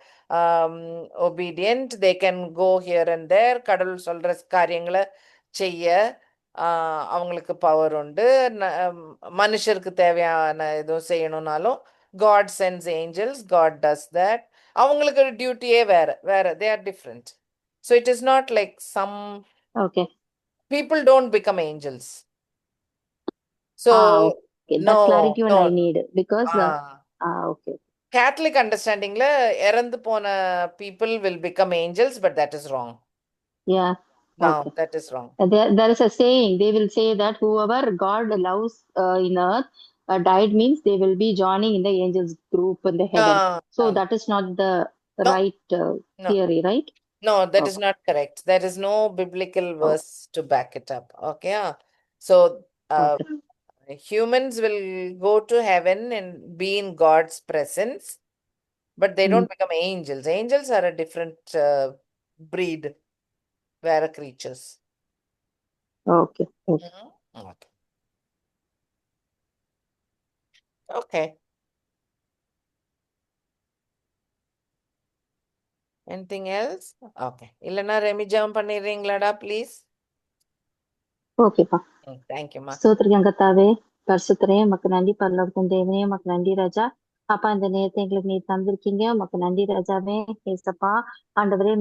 obedient. They can go here and there. கடவுள் சொல்ற காரியங்களை செய்ய அவங்களுக்கு பவர் உண்டு. மனுஷருக்கு தேவையான எதுவும் செய்யணும்னாலும் God sends angels. God does that. அவங்களுக்கு டியூட்டியே வேற வேற. They are different. So it is not like some people don't become angels. So okay. That clarity one I need, because okay. Catholic understanding la இறந்து போன people will become angels, but that is wrong. Yeah. No, okay. that is wrong. There is a saying, they will say that whoever God loves in earth died means they will be joining in the angels group in the heaven. So that is not the right theory, right? No, that is not correct. There is no biblical verse to back it up. Okay. So humans will go to heaven and be in God's presence, but they don't become angels. Angels are a different breed, வேற creatures. Okay. Okay. Okay. Anything else? Okay. இல்லைன்னா ரெமி ஜெபம் பண்ணிடுறீங்களாடா please? ஓகேப்பா. தேங்க்யூம்மா. ஸ்தோத்திரம் கர்த்தாவே, பரிசுத்தரே, உமக்கு நன்றி. பரலோகத்தின் தேவனே, உமக்கு நன்றி ராஜா. அப்பா, இந்த நேரத்தை எங்களுக்கு நீ தந்திருக்கீங்க, உமக்கு நன்றி ராஜாவே. ஏசப்பா ஆண்டவரே,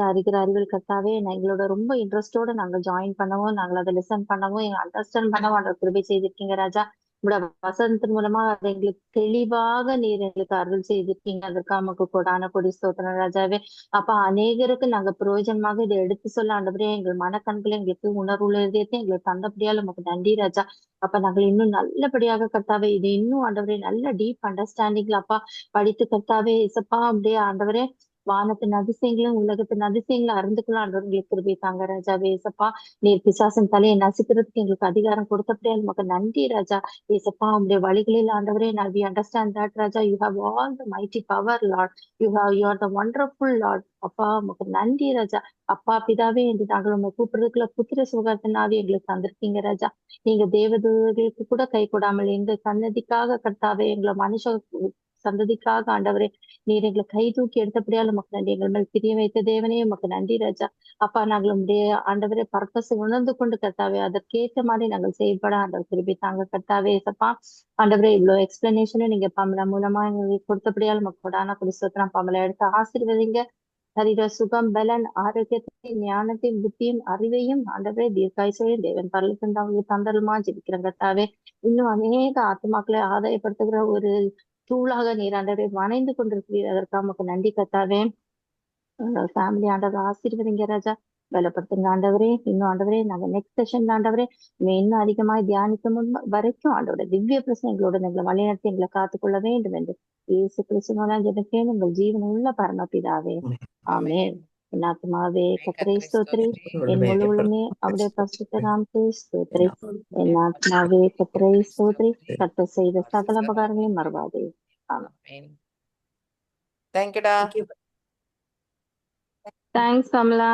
அறிகிற அறிவியல் கர்த்தாவே, எங்களோட ரொம்ப இன்ட்ரெஸ்டோட நாங்க ஜாயின் பண்ணவும், நாங்கள் அதை லிசன் பண்ணவும், அண்டர்ஸ்டாண்ட் பண்ணவும் கிருபை செய்திருக்கீங்க ராஜா. உங்களோட வசனத்தின் மூலமா அதை எங்களுக்கு தெளிவாக நீர் எங்களுக்கு அருள் செய்திருக்கீங்க. அதற்காக நமக்கு கொடான கொடி ஸ்தோத்திரம் ராஜாவே. அப்பா, அநேகருக்கு நாங்க பிரயோஜனமாக இதை எடுத்து சொல்ல ஆண்டவரே, எங்கள் மனக்கண்களை எங்களுக்கு உணர்வுள்ள இதயத்தை எங்களுக்கு தந்தபடியால் நமக்கு நன்றி ராஜா. அப்ப நாங்கள் இன்னும் நல்லபடியாக கர்த்தாவே இது இன்னும் ஆண்டவரே நல்ல டீப் அண்டர்ஸ்டாண்டிங்ல அப்பா படித்து கர்த்தாவே இசப்பா அப்படியே ஆண்டவரே வானத்தின் அதிசயங்களும் உலகத்தின் அதிசயங்களும் அறிந்துக்கலாம் ஆண்டவர்களுக்கு கிருபை தாங்க ராஜாவே. இசப்பா, நீர் பிசாசின் தலையை நசுக்கிறதுக்கு எங்களுக்கு அதிகாரம் கொடுத்தபடியே நமக்கு நன்றி ராஜா. ஏசப்பா, உங்களுடைய வழிகளில் ஆண்டவரே நான் we understand that Raja you have all the mighty power Lord. you are the wonderful Lord. அப்பா, உமக்கு நன்றி ராஜா. அப்பா பிதாவே என்று நாங்கள் உங்களை கூப்பிடுறதுக்குள்ள புத்திர சுகத்தினாவே எங்களுக்கு தந்திருக்கீங்க ராஜா. நீங்க தேவதூதர்களுக்கு கூட கை கொடாமல் எங்க சன்னதிக்காக கர்த்தாவே எங்களை மனுஷ சந்ததிக்காக ஆண்டவரே நீர் எங்களை கை தூக்கி எடுத்தபடியால் உமக்கு நன்றி. எங்கள் மேல் பிரிய வைத்த தேவனே உமக்கு நன்றி ராஜா. அப்பா, நாங்கள் உடைய ஆண்டவரே பர்பஸ் உணர்ந்து கொண்டு கர்த்தாவே அதற்கேற்ற மாதிரி நாங்கள் செயல்பட ஆண்டவர் திருப்பி தாங்க கர்த்தாவே. ஏசப்பா ஆண்டவரே இவ்வளவு எக்ஸ்பிளனேஷனும் நீங்க பமலா மூலமா எங்களுக்கு கொடுத்தபடியால் மக்களான குடிசோத்திரம் பமலை எடுத்து ஆசீர்வதிங்க. சரீர சுகம் பலன் ஆரோக்கியத்தையும் ஞானத்தையும் புத்தியும் அறிவையும் ஆண்டவரே தீர்க்காயுசையும் தேவன் பரலத்தின் அவங்களுக்கு தந்தருமா ஜெபிக்கிறேன் கர்த்தாவே. இன்னும் அநேக ஆத்மாக்களை ஆதாயப்படுத்துகிற ஒரு தூளாக நீர் ஆண்டவரே வணைந்து கொண்டிருக்கிறீர். அதற்காக நமக்கு நன்றி கர்த்தாவே. ஃபேமிலி ஆண்டவர் ஆசீர்வதிங்க ராஜா. பலப்படுத்துங்க ஆண்டவரே. இன்னும் ஆண்டவரே நாங்க நெக்ஸ்ட் செஷன்ல ஆண்டவரே இன்னும் அதிகமாக தியானிக்கும் வரைக்கும் ஆண்டவரே திவ்ய பிரச்சனை எங்களோட எங்களை வழிநடத்தி எங்களை காத்துக்கொள்ள வேண்டும் என்று இயேசு கிறிஸ்துவினால் ஜெபிக்கிறேன் எங்கள் ஜீவன் உள்ள பரமபிதாவே. ஆமென். என் ஆத்மாவே கர்த்தரை ஸ்தோத்திரி, என் முழு உள்ளமே அவருடைய பரிசுத்த நாமத்தை ஸ்தோத்திரி. என் ஆத்மாவே கர்த்தரை ஸ்தோத்திரி, கர்த்தர் செய்த சகல உபகாரங்களையும் மறவாதே. ஆமென். தேங்க்யூடா. தேங்க்ஸ் கமலா.